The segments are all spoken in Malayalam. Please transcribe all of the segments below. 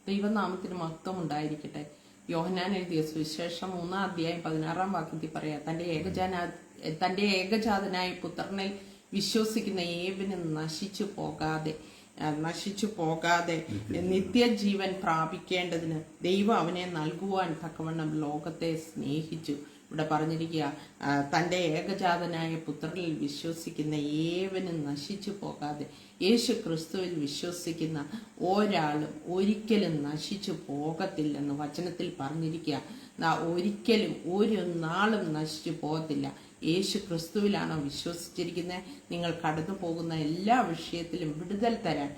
ദൈവനാമത്തിന് മഹത്വം ഉണ്ടായിരിക്കട്ടെ. യോഹന്നാൻ എഴുതിയ സുവിശേഷം 3:16 പറയാം, തന്റെ ഏകജാതനായ പുത്രനിൽ വിശ്വസിക്കുന്ന ഏവനും നശിച്ചു പോകാതെ നിത്യജീവൻ പ്രാപിക്കേണ്ടതിന് ദൈവം അവനെ നൽകുവാൻ തക്കവണ്ണം ലോകത്തെ സ്നേഹിച്ചു. ഇവിടെ പറഞ്ഞിരിക്കുക, തൻ്റെ ഏകജാതനായ പുത്രനിൽ വിശ്വസിക്കുന്ന ഏവനും നശിച്ചു പോകാതെ. യേശു ക്രിസ്തുവിൽ വിശ്വസിക്കുന്ന ഒരാളും ഒരിക്കലും നശിച്ചു പോകത്തില്ലെന്ന് വചനത്തിൽ പറഞ്ഞിരിക്കുക. ഒരിക്കലും ഒരു നാളും നശിച്ചു പോകത്തില്ല. യേശു ക്രിസ്തുവിലാണോ വിശ്വസിച്ചിരിക്കുന്നത്? നിങ്ങൾ കടന്നു പോകുന്ന എല്ലാ വിഷയത്തിലും വിടുതൽ തരാൻ,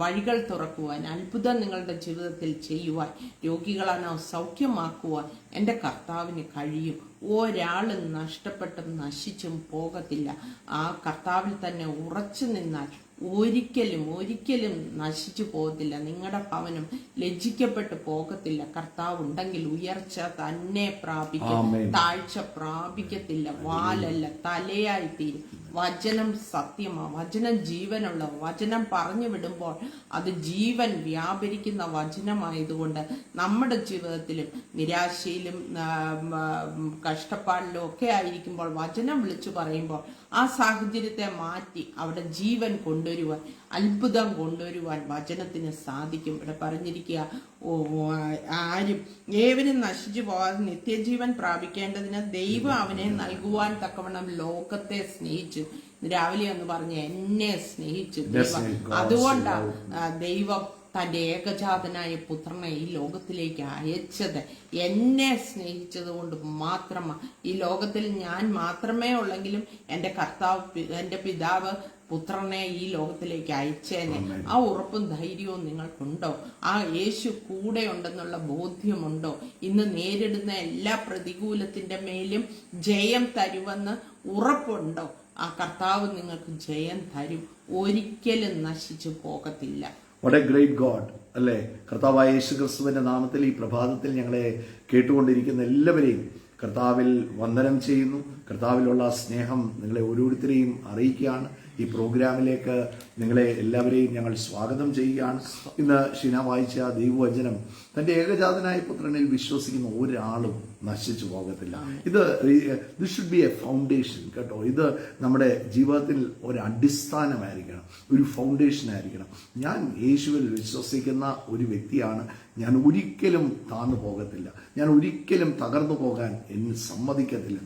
വഴികൾ തുറക്കുവാൻ, അത്ഭുതം നിങ്ങളുടെ ജീവിതത്തിൽ ചെയ്യുവാൻ, രോഗികളാണോ സൗഖ്യമാക്കുവാൻ എൻ്റെ കർത്താവിന് കഴിയും. ഒരാളും നഷ്ടപ്പെട്ടും നശിച്ചും പോകത്തില്ല. ആ കർത്താവിൽ തന്നെ ഉറച്ചു നിന്നാൽ ഒരിക്കലും നശിച്ചു പോകത്തില്ല. നിങ്ങളുടെ ഭവനം ലജ്ജിക്കപ്പെട്ടു പോകത്തില്ല. കർത്താവ് ഉണ്ടെങ്കിൽ ഉയർച്ച തന്നെ പ്രാപിക്കും, താഴ്ച പ്രാപിക്കത്തില്ല. വാലല്ല തലയായി തീരും. വചനം സത്യമാണ്, വചനം ജീവനുള്ള വചനം പറഞ്ഞു വിടുമ്പോൾ അത് ജീവൻ വ്യാപരിക്കുന്ന വചനമായതുകൊണ്ട് നമ്മുടെ ജീവിതത്തിലും നിരാശയിലും കഷ്ടപ്പാടിലും ഒക്കെ ആയിരിക്കുമ്പോൾ വചനം വിളിച്ചു പറയുമ്പോൾ ആ സാഹചര്യത്തെ മാറ്റി അവിടെ ജീവൻ കൊണ്ടുവരുവാൻ, അത്ഭുതം കൊണ്ടുവരുവാൻ വചനത്തിന് സാധിക്കും. ഇവിടെ പറഞ്ഞിരിക്കുക, ആരും ഏവനും നശിച്ചു പോകാതെ നിത്യജീവൻ പ്രാപിക്കേണ്ടതിന് ദൈവം അവനെ നൽകുവാൻ തക്കവണ്ണം ലോകത്തെ സ്നേഹിച്ചു. രാവിലെ എന്ന് പറഞ്ഞ എന്നെ സ്നേഹിച്ചു ദൈവം. അതുകൊണ്ടാണ് ദൈവം തൻ്റെ ഏകജാതനായ പുത്രനെ ഈ ലോകത്തിലേക്ക് അയച്ചത്. എന്നെ സ്നേഹിച്ചത് കൊണ്ട് മാത്രമാണ്. ഈ ലോകത്തിൽ ഞാൻ മാത്രമേ ഉള്ളെങ്കിലും എൻ്റെ പിതാവ് പുത്രനെ ഈ ലോകത്തിലേക്ക് അയച്ചേനെ. ആ ഉറപ്പും ധൈര്യവും നിങ്ങൾക്കുണ്ടോ? ആ യേശു കൂടെ ഉണ്ടെന്നുള്ള ബോധ്യമുണ്ടോ? ഇന്ന് നേരിടുന്ന എല്ലാ പ്രതികൂലത്തിന്റെ മേലും ജയം തരുമെന്ന് ഉറപ്പുണ്ടോ? ആ കർത്താവ് നിങ്ങൾക്ക് ജയം തരും. ഒരിക്കലും നശിച്ചു പോകത്തില്ല. What a great God, അല്ലേ? കർത്താവായ യേശു ക്രിസ്തുവിന്റെ നാമത്തിൽ ഈ പ്രഭാതത്തിൽ ഞങ്ങളെ കേട്ടുകൊണ്ടിരിക്കുന്ന എല്ലാവരെയും കർത്താവിൽ വന്ദനം ചെയ്യുന്നു. കർത്താവിലുള്ള സ്നേഹം നിങ്ങളെ ഓരോരുത്തരെയും അറിയിക്കുകയാണ്. ഈ പ്രോഗ്രാമിലേക്ക് നിങ്ങളെ എല്ലാവരെയും ഞങ്ങൾ സ്വാഗതം ചെയ്യുകയാണ്. ഇന്ന് ഷീന വായിച്ച ദൈവവചനം, തന്റെ ഏകജാതനായ പുത്രനിൽ വിശ്വസിക്കുന്ന ഒരാളും നശിച്ചു പോകത്തില്ല. This should be A foundation കേട്ടോ. ഇത് നമ്മുടെ ജീവിതത്തിൽ ഒരു അടിസ്ഥാനമായിരിക്കണം, ഒരു ഫൗണ്ടേഷൻ ആയിരിക്കണം. ഞാൻ യേശുവിൽ വിശ്വസിക്കുന്ന ഒരു വ്യക്തിയാണ്. ഞാൻ ഒരിക്കലും താഴ്ന്നു പോകത്തില്ല. ഞാൻ ഒരിക്കലും തകർന്നു പോകാൻ എന്നെ സമ്മതിക്കത്തില്ല.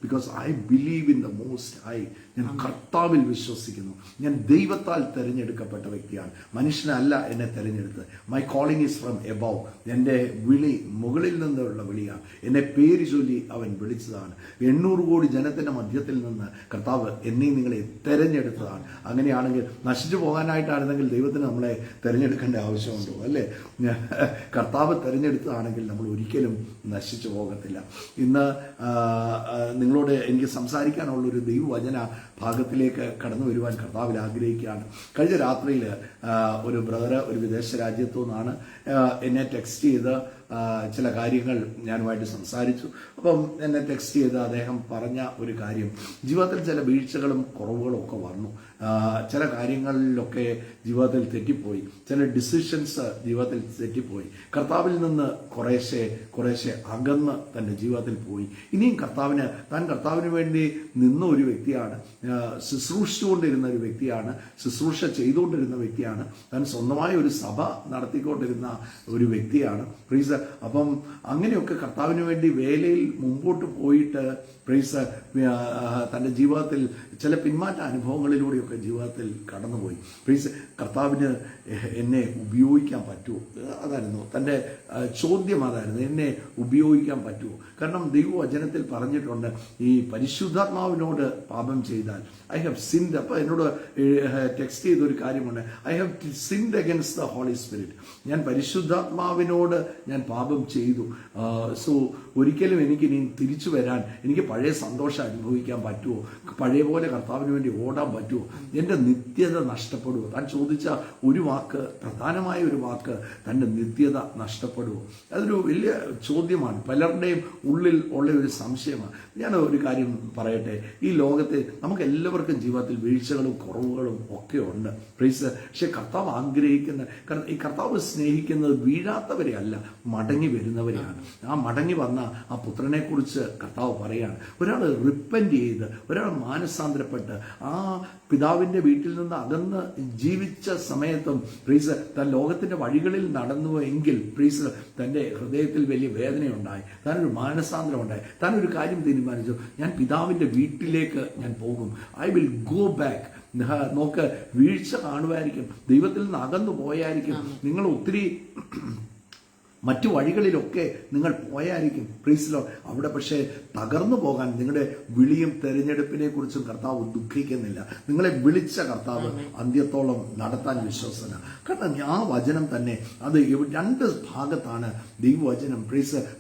Because I believe in the most high. ഞാൻ കർത്താവിൽ വിശ്വസിക്കുന്നു. ഞാൻ ദൈവത്താൽ തെരഞ്ഞെടുക്കപ്പെട്ട വ്യക്തിയാണ്. മനുഷ്യനല്ല എന്നെ തെരഞ്ഞെടുത്തത്. My calling is from above. എൻ്റെ വിളി മുകളിൽ നിന്നുള്ള വിളിയാണ്. എന്നെ പേര് ചൊല്ലി അവൻ വിളിച്ചതാണ്. 800 കോടി ജനത്തിന്റെ മധ്യത്തിൽ നിന്ന് കർത്താവ് എന്നെ നിങ്ങളെ തെരഞ്ഞെടുത്തതാണ്. അങ്ങനെയാണെങ്കിൽ നശിച്ചു പോകാനായിട്ടായിരുന്നെങ്കിൽ ദൈവത്തിന് നമ്മളെ തെരഞ്ഞെടുക്കേണ്ട ആവശ്യമുണ്ടോ? അല്ലേ? കർത്താവ് തെരഞ്ഞെടുത്തതാണെങ്കിൽ നമ്മൾ ഒരിക്കലും നശിച്ചു പോകത്തില്ല. ഇന്ന് നിങ്ങളോട് എനിക്ക് സംസാരിക്കാനുള്ളൊരു ദൈവവചന ഭാഗത്തിലേക്ക് കടന്നു വരുവാൻ കർത്താവിൽ ആഗ്രഹിക്കുകയാണ്. കഴിഞ്ഞ രാത്രിയിൽ ഒരു ബ്രദർ ഒരു വിദേശ രാജ്യത്തു നിന്നാണ് എന്നെ ടെക്സ്റ്റ് ചെയ്ത് ചില കാര്യങ്ങൾ ഞാനുമായിട്ട് സംസാരിച്ചു. അപ്പം എന്നെ ടെക്സ്റ്റ് ചെയ്ത് അദ്ദേഹം പറഞ്ഞ ഒരു കാര്യം, ജീവിതത്തിൽ ചില വീഴ്ചകളും കുറവുകളും ഒക്കെ വന്നു. ചില കാര്യങ്ങളിലൊക്കെ ജീവിതത്തിൽ തെറ്റിപ്പോയി. ചില ഡിസിഷൻസ് ജീവിതത്തിൽ തെറ്റിപ്പോയി. കർത്താവിൽ നിന്ന് കുറേശ്ശെ അകന്ന് തൻ്റെ ജീവിതത്തിൽ പോയി. ഇനിയും താൻ കർത്താവിന് വേണ്ടി നിന്ന ഒരു വ്യക്തിയാണ്, ശുശ്രൂഷിച്ചുകൊണ്ടിരുന്ന ഒരു വ്യക്തിയാണ്, ശുശ്രൂഷ ചെയ്തുകൊണ്ടിരുന്ന വ്യക്തിയാണ്, താൻ സ്വന്തമായ ഒരു സഭ നടത്തിക്കൊണ്ടിരുന്ന ഒരു വ്യക്തിയാണ്. അപ്പം അങ്ങനെയൊക്കെ കർത്താവിന് വേണ്ടി വേലയിൽ മുമ്പോട്ട് പോയിട്ട് തൻ്റെ ജീവിതത്തിൽ ചില പിന്മാറ്റ അനുഭവങ്ങളിലൂടെയൊക്കെ ജീവിതത്തിൽ കടന്നുപോയി. കർത്താവിന് എന്നെ ഉപയോഗിക്കാൻ പറ്റുമോ? അതായിരുന്നു തൻ്റെ ചോദ്യം. അതായിരുന്നു, എന്നെ ഉപയോഗിക്കാൻ പറ്റുമോ? കാരണം ദൈവവചനത്തിൽ പറഞ്ഞിട്ടുണ്ട്, ഈ പരിശുദ്ധാത്മാവിനോട് പാപം ചെയ്താൽ ഐ ഹാവ് സിൻഡ്. അപ്പോൾ എന്നോട് ടെക്സ്റ്റ് ചെയ്തൊരു കാര്യമുണ്ട്, I have sinned against the holy spirit. ഞാൻ പരിശുദ്ധാത്മാവിനോട് ഞാൻ പാപം ചെയ്തു. സോ ഒരിക്കലും എനിക്കിനി തിരിച്ചു വരാൻ, എനിക്ക് പഴയ സന്തോഷം അനുഭവിക്കാൻ പറ്റുമോ? പഴയ പോലെ കർത്താവിന് വേണ്ടി ഓടാൻ പറ്റുമോ? എൻ്റെ നിത്യത നഷ്ടപ്പെടുമോ? താൻ ചോദിച്ച ഒരു വാക്ക്, പ്രധാനമായ ഒരു വാക്ക്, തൻ്റെ നിത്യത നഷ്ടപ്പെടുമോ? അതൊരു വലിയ ചോദ്യമാണ്, പലരുടെയും ഉള്ളിൽ ഉള്ള ഒരു സംശയമാണ്. ഞാൻ ഒരു കാര്യം പറയട്ടെ, ഈ ലോകത്തെ നമുക്ക് എല്ലാവർക്കും ജീവിതത്തിൽ വീഴ്ചകളും കുറവുകളും ഒക്കെ ഉണ്ട്. പക്ഷെ കർത്താവ് ആഗ്രഹിക്കുന്ന, ഈ കർത്താവ് സ്നേഹിക്കുന്നത് വീഴാത്തവരെ അല്ല, മടങ്ങി വരുന്നവരെയാണ്. ആ മടങ്ങി വന്ന ആ പുത്രനെ കുറിച്ച് കർത്താവ് പറയാണ്, ഒരാൾ റിപ്പന്റ് ചെയ്ത്, ഒരാൾ മാനസാന്തരപ്പെട്ട് ആ പിതാവിന്റെ വീട്ടിൽ നിന്ന് അകന്ന് ജീവിച്ച സമയത്തും താൻ ലോകത്തിന്റെ വഴികളിൽ നടന്നു എങ്കിൽ തന്റെ ഹൃദയത്തിൽ വലിയ വേദനയുണ്ടായി, താനൊരു മാനസാന്തരം ഉണ്ടായി, താൻ ഒരു കാര്യം തീരുമാനിച്ചു, ഞാൻ പിതാവിന്റെ വീട്ടിലേക്ക് ഞാൻ പോകും, ഐ വിൽ ഗോ ബാക്ക്. നോക്ക്, വീഴ്ച കാണുമായിരിക്കും, ദൈവത്തിൽ നിന്ന് അകന്നു പോയായിരിക്കും, നിങ്ങൾ ഒത്തിരി മറ്റു വഴികളിലൊക്കെ നിങ്ങൾ പോയായിരിക്കും. പ്രീസിലോ അവിടെ പക്ഷേ തകർന്നു പോകാൻ നിങ്ങളുടെ വിളിയും തെരഞ്ഞെടുപ്പിനെ കുറിച്ചും കർത്താവ് ദുഃഖിക്കുന്നില്ല. നിങ്ങളെ വിളിച്ച കർത്താവ് അന്ത്യത്തോളം നടത്താൻ വിശ്വസന. കാരണം ആ വചനം തന്നെ അത് രണ്ട് ഭാഗത്താണ് ദൈവവചനം.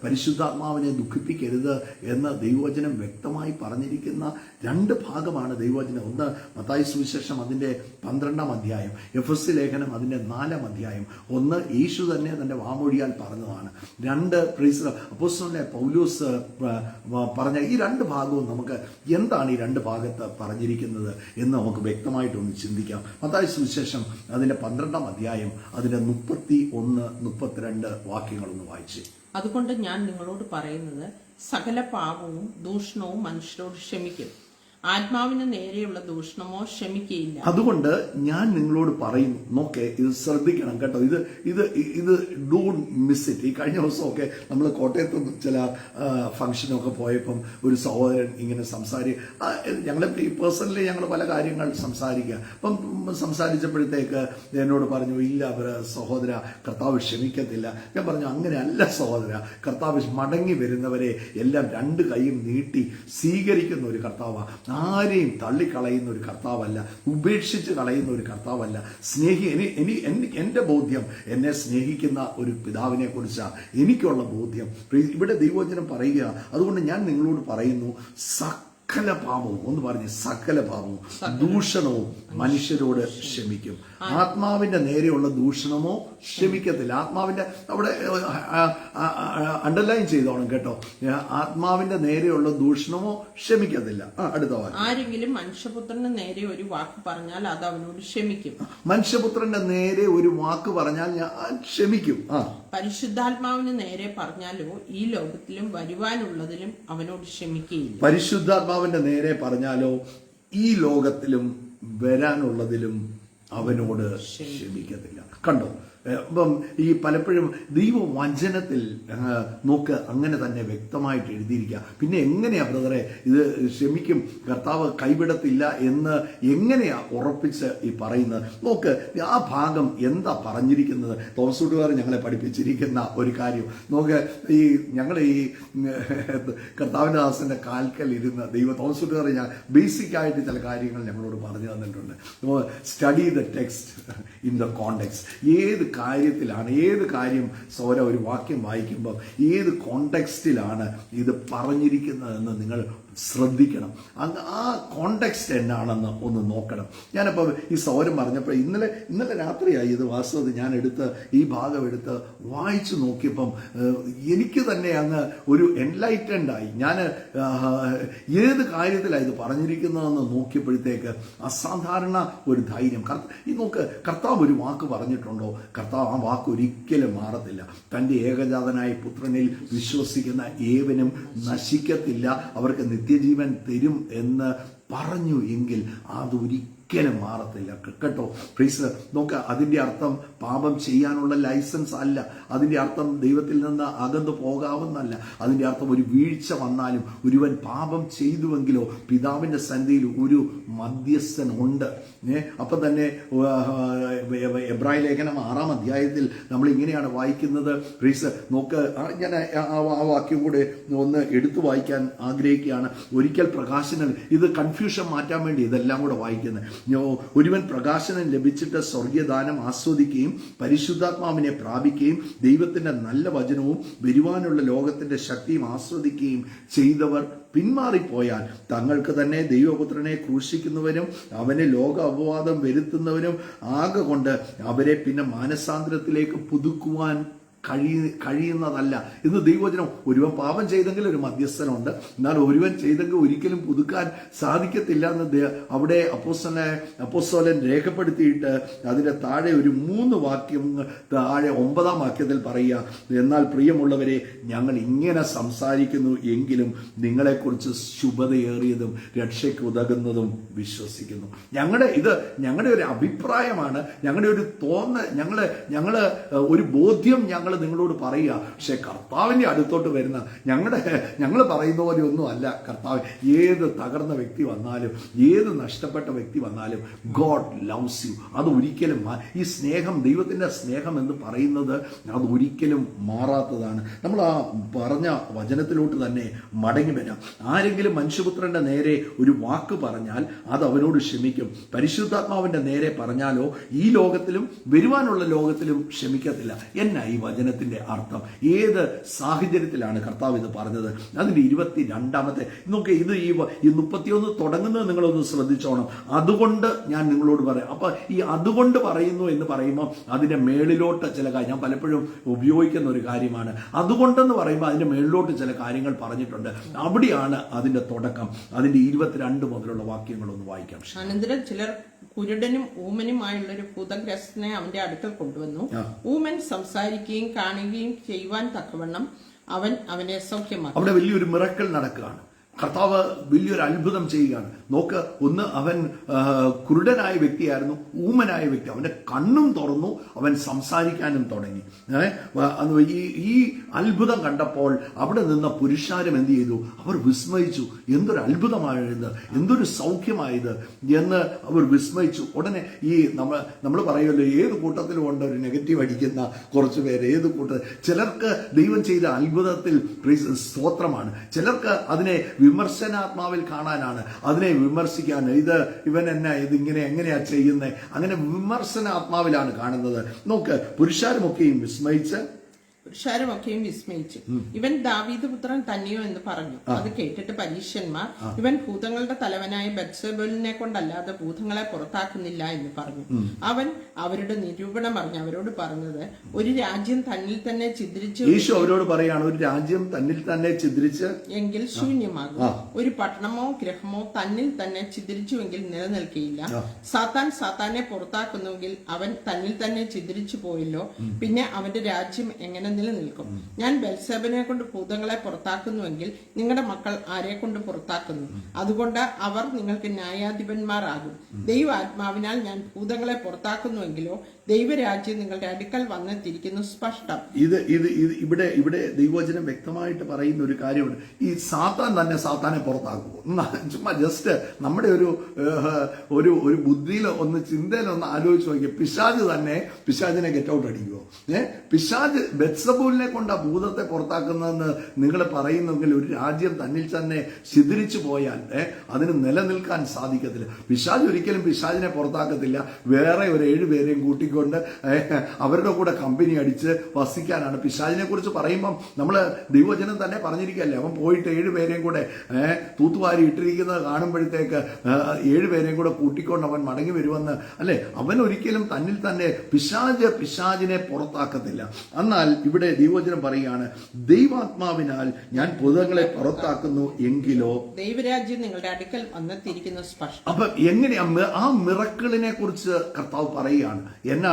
പരിശുദ്ധാത്മാവിനെ ദുഃഖിപ്പിക്കരുത് എന്ന് ദൈവവചനം വ്യക്തമായി പറഞ്ഞിരിക്കുന്ന രണ്ട് ഭാഗമാണ് ദൈവവചനം. ഒന്ന് മത്തായി സുവിശേഷം അതിന്റെ 12-ാം അധ്യായം, എഫെസ്യ ലേഖനം അതിന്റെ 4-ാം അധ്യായം. ഒന്ന് യേശു തന്നെ തന്റെ വാമൊഴിയാൽ പറഞ്ഞതാണ്. രണ്ട് അപ്പോസ്തലനായ പൗലോസ് പറഞ്ഞ ഈ രണ്ട് ഭാഗവും നമുക്ക് എന്താണ് ഈ രണ്ട് ഭാഗത്ത് പറഞ്ഞിരിക്കുന്നത് എന്ന് നമുക്ക് വ്യക്തമായിട്ടൊന്ന് ചിന്തിക്കാം. മത്തായി സുവിശേഷം അതിന്റെ 12-ാം അധ്യായം അതിന്റെ 31, 32 വാക്യങ്ങളൊന്ന് വായിച്ച്. അതുകൊണ്ട് ഞാൻ നിങ്ങളോട് പറയുന്നത്, സകല പാപവും ദൂഷണവും മനുഷ്യരോട് ക്ഷമിക്കും, ആത്മാവിന് നേരെയുള്ള ദൂഷണമോ ക്ഷമിക്കുകയില്ല. അതുകൊണ്ട് ഞാൻ നിങ്ങളോട് പറയുന്നു, നോക്കെ ഇത് ശ്രദ്ധിക്കണം കേട്ടോ, ഇത് ഡോണ്ട് മിസ് ഇറ്റ്. ഈ കഴിഞ്ഞ ദിവസമൊക്കെ നമ്മൾ കോട്ടയത്ത് ചില ഫംഗ്ഷനൊക്കെ പോയപ്പം ഒരു സഹോദരൻ ഇങ്ങനെ ഞങ്ങൾ പേഴ്സണലി ഞങ്ങൾ പല കാര്യങ്ങൾ സംസാരിക്കുക. അപ്പം സംസാരിച്ചപ്പോഴത്തേക്ക് എന്നോട് പറഞ്ഞു, ഇല്ല സഹോദര, കർത്താവ് ക്ഷമിക്കത്തില്ല. ഞാൻ പറഞ്ഞു, അങ്ങനെയല്ല സഹോദര, കർത്താവ് മടങ്ങി വരുന്നവരെ എല്ലാം രണ്ട് കൈയും നീട്ടി സ്വീകരിക്കുന്ന ഒരു കർത്താവാണ്. ആരെയും തള്ളിക്കളയുന്ന ഒരു കർത്താവല്ല, ഉപേക്ഷിച്ച് കളയുന്ന ഒരു കർത്താവല്ല. എന്റെ ബോധ്യം, എന്നെ സ്നേഹിക്കുന്ന ഒരു പിതാവിനെ കുറിച്ചാണ് എനിക്കുള്ള ബോധ്യം. ഇവിടെ ദൈവവചനം പറയുക, അതുകൊണ്ട് ഞാൻ നിങ്ങളോട് പറയുന്നു, സകല പാപവും, ഒന്ന് പറഞ്ഞ് സകല പാപവും ദൂഷണവും മനുഷ്യരോട് ക്ഷമിക്കും, ആത്മാവിന്റെ നേരെയുള്ള ദൂഷണമോ ക്ഷമിക്കത്തില്ല. ആത്മാവിന്റെ അവിടെ അണ്ടർലൈൻ ചെയ്തോണം കേട്ടോ, ആത്മാവിന്റെ നേരെയുള്ള ദൂഷണമോ ക്ഷമിക്കത്തില്ല. അടുത്ത വാക്ക്, ആരെങ്കിലും മനുഷ്യപുത്രന്റെ നേരെ ഒരു വാക്ക് പറഞ്ഞാൽ അത് അവനോട് ക്ഷമിക്കും. മനുഷ്യപുത്രന്റെ നേരെ ഒരു വാക്ക് പറഞ്ഞാൽ ഞാൻ ക്ഷമിക്കും. പരിശുദ്ധാത്മാവിന് നേരെ പറഞ്ഞാലോ ഈ ലോകത്തിലും വരുവാനുള്ളതിലും അവനോട് ക്ഷമിക്കുകയില്ല. പരിശുദ്ധാത്മാവിന്റെ നേരെ പറഞ്ഞാലോ ഈ ലോകത്തിലും വരാനുള്ളതിലും അവനോട് ക്ഷമിക്കത്തില്ല. കണ്ടോ? അപ്പം ഈ പലപ്പോഴും ദൈവവചനത്തിൽ നോക്ക് അങ്ങനെ തന്നെ വ്യക്തമായിട്ട് എഴുതിയിരിക്കുക. പിന്നെ എങ്ങനെയാ ബ്രദറെ ഇത് ക്ഷമിക്കും, കർത്താവ് കൈവിടത്തില്ല എന്ന് എങ്ങനെയാ ഉറപ്പിച്ച് ഈ പറയുന്നത്? നോക്ക്, ആ ഭാഗം എന്താ പറഞ്ഞിരിക്കുന്നത്? തോമസൂട്ടുകാർ ഞങ്ങളെ പഠിപ്പിച്ചിരിക്കുന്ന ഒരു കാര്യം നോക്ക്. ഞങ്ങൾ ഈ കർത്താവിന്റെ ദാസന്റെ കാൽക്കൽ ഇരുന്ന് തോമസൂട്ടുകാർ ഞാൻ ബേസിക് ആയിട്ട് ചില കാര്യങ്ങൾ ഞങ്ങളോട് പറഞ്ഞു തന്നിട്ടുണ്ട്. Study the text in the context. ഏത് കാര്യത്തിലാണ്, ഏത് കാര്യം ഒരു വാക്യം വായിക്കുമ്പോൾ ഏത് കോണ്ടെക്സ്റ്റിലാണ് ഇത് പറഞ്ഞിരിക്കുന്നതെന്ന് നിങ്ങൾ ശ്രദ്ധിക്കണം. ആ കോണ്ടെക്സ്റ്റ് എന്നാണെന്ന് ഒന്ന് നോക്കണം. ഞാനപ്പോൾ ഈ സൗരം പറഞ്ഞപ്പോൾ ഇന്നലെ രാത്രിയായി ഇത് വാസ്തവത്തിൽ ഞാൻ ഈ ഭാഗം എടുത്ത് വായിച്ചു നോക്കിയപ്പം എനിക്ക് തന്നെ അങ്ങ് ഒരു എൻലൈറ്റൻഡ് ആയി. ഞാൻ ഏത് കാര്യത്തിലാണ് ഇത് പറഞ്ഞിരിക്കുന്നതെന്ന് നോക്കിയപ്പോഴത്തേക്ക് അസാധാരണ ഒരു ധൈര്യം. ഈ നോക്ക്, കർത്താവ് ഒരു വാക്ക് പറഞ്ഞിട്ടുണ്ടോ? കർത്താവ് ആ വാക്ക് ഒരിക്കലും മാറത്തില്ല. തൻ്റെ ഏകജാതനായ പുത്രനിൽ വിശ്വസിക്കുന്ന ഏവനും നശിക്കത്തില്ല, അവർക്ക് നിത്യജീവൻ തരും എന്ന് പറഞ്ഞു എങ്കിൽ അതൊരിക്കലും മാറത്തില്ല കേട്ടോ. പ്ലീസ് നോക്ക, അതിന്റെ അർത്ഥം പാപം ചെയ്യാനുള്ള ലൈസൻസ് അല്ല. അതിന്റെ അർത്ഥം ദൈവത്തിൽ നിന്ന് അകന്നു പോകാവുന്നല്ല. അതിന്റെ അർത്ഥം ഒരു വീഴ്ച വന്നാലും ഒരുവൻ പാപം ചെയ്തുവെങ്കിലോ പിതാവിന്റെ സന്നിധിയിൽ ഒരു മധ്യസ്ഥൻ ഉണ്ട്. അപ്പൊ തന്നെ എബ്രായ ലേഖനം 6-ാം അധ്യായത്തിൽ നമ്മൾ ഇങ്ങനെയാണ് വായിക്കുന്നത്. പ്ലീസ് നോക്ക്, ഞാൻ ആ വാക്യം കൂടെ ഒന്ന് എടുത്തു വായിക്കാൻ ആഗ്രഹിക്കുകയാണ്. ഒരിക്കൽ പ്രകാശനൻ, ഇത് കൺഫ്യൂഷൻ മാറ്റാൻ വേണ്ടി ഇതെല്ലാം കൂടെ വായിക്കുന്നത്. ഒരുവൻ പ്രകാശനം ലഭിച്ചിട്ട് സ്വർഗീയദാനം ആസ്വദിക്കുകയും പരിശുദ്ധാത്മാവിനെ പ്രാപിക്കുകയും ദൈവത്തിന്റെ നല്ല വചനവും വരുവാനുള്ള ലോകത്തിന്റെ ശക്തിയും ആസ്വദിക്കുകയും ചെയ്തവർ പിന്മാറിപ്പോയാൽ തങ്ങൾക്ക് തന്നെ ദൈവപുത്രനെ ക്രൂശിക്കുന്നവരും അവനെ ലോക അപവാദം വരുത്തുന്നവരും ആകെ കൊണ്ട് അവരെ പിന്നെ മാനസാന്തരത്തിലേക്ക് പുതുക്കുവാൻ കഴിയുന്നതല്ല. ഇന്ന് ദൈവവചനം ഒരുവൻ പാപം ചെയ്തെങ്കിൽ ഒരു മധ്യസ്ഥനുണ്ട്, എന്നാൽ ഒരുവൻ ചെയ്തെങ്കിൽ ഒരിക്കലും പുതുക്കാൻ സാധിക്കത്തില്ല എന്ന് അവിടെ അപ്പോസ്തലൻ രേഖപ്പെടുത്തിയിട്ട് അതിന്റെ താഴെ ഒരു 3 വാക്യം താഴെ 9-ാം വാക്യത്തിൽ പറയുക, എന്നാൽ പ്രിയമുള്ളവരെ ഞങ്ങൾ ഇങ്ങനെ സംസാരിക്കുന്നു എങ്കിലും നിങ്ങളെക്കുറിച്ച് ശുഭതയേറിയതും രക്ഷയ്ക്ക് ഉതകുന്നതും വിശ്വസിക്കുന്നു. ഞങ്ങളുടെ ഒരു അഭിപ്രായമാണ്, ഞങ്ങളുടെ ഒരു ഞങ്ങള് ഒരു ബോധ്യം ഞങ്ങൾ നിങ്ങളോട് പറയുക. പക്ഷെ കർത്താവിന്റെ അടുത്തോട്ട് വരുന്ന ഞങ്ങൾ പറയുന്ന പോലെ ഒന്നും അല്ല കർത്താവ്. ഏത് തകർന്ന വ്യക്തി വന്നാലും, ഏത് നഷ്ടപ്പെട്ട വ്യക്തി വന്നാലും ഗോഡ് ലവ്സ് യു. അത് ഒരിക്കലും ഈ സ്നേഹം, ദൈവത്തിന്റെ സ്നേഹം എന്ന് പറയുന്നത് അത് ഒരിക്കലും മാറാത്തതാണ്. നമ്മൾ ആ പറഞ്ഞ വചനത്തിലോട്ട് തന്നെ മടങ്ങി വരാം. ആരെങ്കിലും മനുഷ്യപുത്രന്റെ നേരെ ഒരു വാക്ക് പറഞ്ഞാൽ അത് അവനോട് ക്ഷമിക്കും. പരിശുദ്ധാത്മാവിന്റെ നേരെ പറഞ്ഞാലോ ഈ ലോകത്തിലും വരുവാനുള്ള ലോകത്തിലും ക്ഷമിക്കത്തില്ല. എന്നാ ഈ വചനത്തിന്റെ അർത്ഥം? ഏത് സാഹചര്യത്തിലാണ് കർത്താവ് ഇത് പറഞ്ഞത്? അതിന്റെ 22-ാമത്തെ നോക്കെ, ഇത് ഈ 31 തുടങ്ങുന്നത് നിങ്ങളൊന്ന് ശ്രദ്ധിച്ചോണം. അതുകൊണ്ട് ഞാൻ നിങ്ങളോട് പറയാം. അപ്പൊ ഈ അതുകൊണ്ട് പറയുന്നു എന്ന് പറയുമ്പോൾ അതിന്റെ മേളിലോട്ട് ചില കാര്യം ഞാൻ പലപ്പോഴും ഉപയോഗിക്കുന്ന ഒരു കാര്യമാണ്. അതുകൊണ്ടെന്ന് പറയുമ്പോൾ അതിന്റെ മേളിലോട്ട് ചില കാര്യങ്ങൾ പറഞ്ഞിട്ടുണ്ട്. അവിടെയാണ് അതിന്റെ തുടക്കം. അതിന്റെ 22 മുതലുള്ള വാക്യങ്ങളൊന്ന് വായിക്കാം. അനന്തരം ചിലർ കുരുടനും ഊമനുമായുള്ള ഒരു ഭൂതഗ്രസ്തനെ അവന്റെ അടുക്കൽ കൊണ്ടുവന്നു. ഊമൻ സംസാരിക്കുകയും കാണുകയും ചെയ്യുവാൻ തക്കവണ്ണം അവനെ സൗഖ്യമാക്കി. അവിടെ വലിയൊരു മിറക്കിൾ നടക്കുകയാണ്. കർത്താവ് വലിയൊരു അത്ഭുതം ചെയ്യുകയാണ്. നോക്ക്, ഒന്ന് അവൻ കുരുടനായ വ്യക്തിയായിരുന്നു, ഊമനായ വ്യക്തി. അവന്റെ കണ്ണും തുറന്നു, അവൻ സംസാരിക്കാനും തുടങ്ങി. ഈ അത്ഭുതം കണ്ടപ്പോൾ അവിടെ നിന്ന പുരുഷാരം എന്ത് ചെയ്തു? അവർ വിസ്മയിച്ചു. എന്തൊരു അത്ഭുതമായത്, എന്തൊരു സൗഖ്യമായത് എന്ന് അവർ വിസ്മയിച്ചു. ഉടനെ ഈ നമ്മൾ പറയുമല്ലോ, ഏത് കൂട്ടത്തിലും ഉണ്ട് ഒരു നെഗറ്റീവ് അടിക്കുന്ന കുറച്ചു പേര്. ഏത് ചിലർക്ക് ദൈവം ചെയ്ത അത്ഭുതത്തിൽ സ്തോത്രമാണ്, ചിലർക്ക് അതിനെ വിമർശനാത്മാവിൽ കാണാനാണ്, അതിനെ വിമർശിക്കാൻ. ഇവൻ ഇതിങ്ങനെ എങ്ങനെയാ ചെയ്യുന്നത്, അങ്ങനെ വിമർശനാത്മാവിലാണ് കാണുന്നത്. നോക്ക്, പുരുഷാരമൊക്കെയും വിസ്മയിച്ച് ഇവൻ ദാവീദ് പുത്രൻ തന്നെയോ എന്ന് പറഞ്ഞു. അത് കേട്ടിട്ട് പരീശന്മാർ ഇവൻ ഭൂതങ്ങളുടെ തലവനായ ബത്സേബൂലിനെ കൊണ്ടല്ലാതെ ഭൂതങ്ങളെ പുറത്താക്കുന്നില്ല എന്ന് പറഞ്ഞു. അവൻ അവരുടെ നിരൂപണം പറഞ്ഞ് അവരോട് പറഞ്ഞത്, ഒരു രാജ്യം തന്നിൽ തന്നെ ഛിദ്രിച്ചു, യേശു അവരോട് പറയാണ്, ഒരു രാജ്യം തന്നിൽ തന്നെ ഛിദ്രിച്ച് എങ്കിൽ ശൂന്യമാകും. ഒരു പട്ടണമോ ഗ്രഹമോ തന്നിൽ തന്നെ ഛിദ്രിച്ചുവെങ്കിൽ നിലനിൽക്കുകയില്ല. സാത്താനെ പുറത്താക്കുന്നുവെങ്കിൽ അവൻ തന്നിൽ തന്നെ ഛിദ്രിച്ചു പോയല്ലോ, പിന്നെ അവന്റെ രാജ്യം എങ്ങനെ നിലനിൽക്കും? ഞാൻ ബെൽസെബൂലിനെ കൊണ്ട് ഭൂതങ്ങളെ പുറത്താക്കുന്നുവെങ്കിൽ നിങ്ങളുടെ മക്കൾ ആരെ കൊണ്ട് പുറത്താക്കുന്നു? അതുകൊണ്ട് അവർ നിങ്ങൾക്ക് ന്യായാധിപന്മാർ ആകും. ദൈവാത്മാവിനാൽ ഞാൻ ഭൂതങ്ങളെ പുറത്താക്കുന്നുവെങ്കിലോ ദൈവരാജ്യം നിങ്ങളുടെ അടുക്കൽ വന്നെത്തിയിരിക്കുന്നു സ്പഷ്ടം. ഇവിടെ ദൈവവചനം വ്യക്തമായിട്ട് പറയുന്ന ഒരു കാര്യമുണ്ട്. ഈ സാത്താൻ തന്നെ സാത്താനെ പുറത്താക്കുമോ? ചുമ്മാ ജസ്റ്റ് നമ്മുടെ ഒരു ബുദ്ധിയിൽ ഒന്ന് ചിന്തയിലൊന്ന് ആലോചിച്ച് നോക്കിയ, പിശാച് തന്നെ പിശാചിനെ ഗെറ്റ് ഔട്ട് അടിക്കുമോ? പിശാച് ബെത്സബൂലിനെ കൊണ്ട് ആ ഭൂതത്തെ പുറത്താക്കുന്നതെന്ന് നിങ്ങൾ പറയുന്നെങ്കിൽ ഒരു രാജ്യം തന്നിൽ തന്നെ ഛിദ്രിച്ചു പോയാൽ അതിന് നിലനിൽക്കാൻ സാധിക്കത്തില്ല. പിശാച് ഒരിക്കലും പിശാചിനെ പുറത്താക്കത്തില്ല. വേറെ ഒരു 7 പേരെയും കൂട്ടിക്കൊണ്ട് അവരുടെ കൂടെ കമ്പനി അടിച്ച് വസിക്കാനാണ്. പിശാചിനെ കുറിച്ച് പറയുമ്പം നമ്മൾ ദൈവവചനം തന്നെ പറഞ്ഞിരിക്കല്ലേ, അവൻ പോയിട്ട് 7 പേരെയും കൂടെ തൂത്തുവാരി ഇട്ടിരിക്കുന്നത് കാണുമ്പോഴത്തേക്ക് 7 പേരെയും കൂടെ കൂട്ടിക്കൊണ്ട് അവൻ മടങ്ങി വരുമെന്ന് അല്ലെ. അവൻ ഒരിക്കലും തന്നിൽ തന്നെ പിശാചിനെ പുറത്താക്കത്തില്ല. എന്നാൽ ഇവിടെ ദൈവവചനം പറയുകയാണ്, ദൈവാത്മാവിനാൽ ഞാൻ ഭൂതങ്ങളെ പുറത്താക്കുന്നു എങ്കിലോ ദൈവരാജ്യം നിങ്ങളുടെ അടുക്കൽ വന്നെത്തിയിരിക്കുന്നു സ്പഷ്ടം. അപ്പൊ എങ്ങനെയാ ആ മിറക്കിളിനെ കുറിച്ച് കർത്താവ് പറയുകയാണ്. എന്നാണ്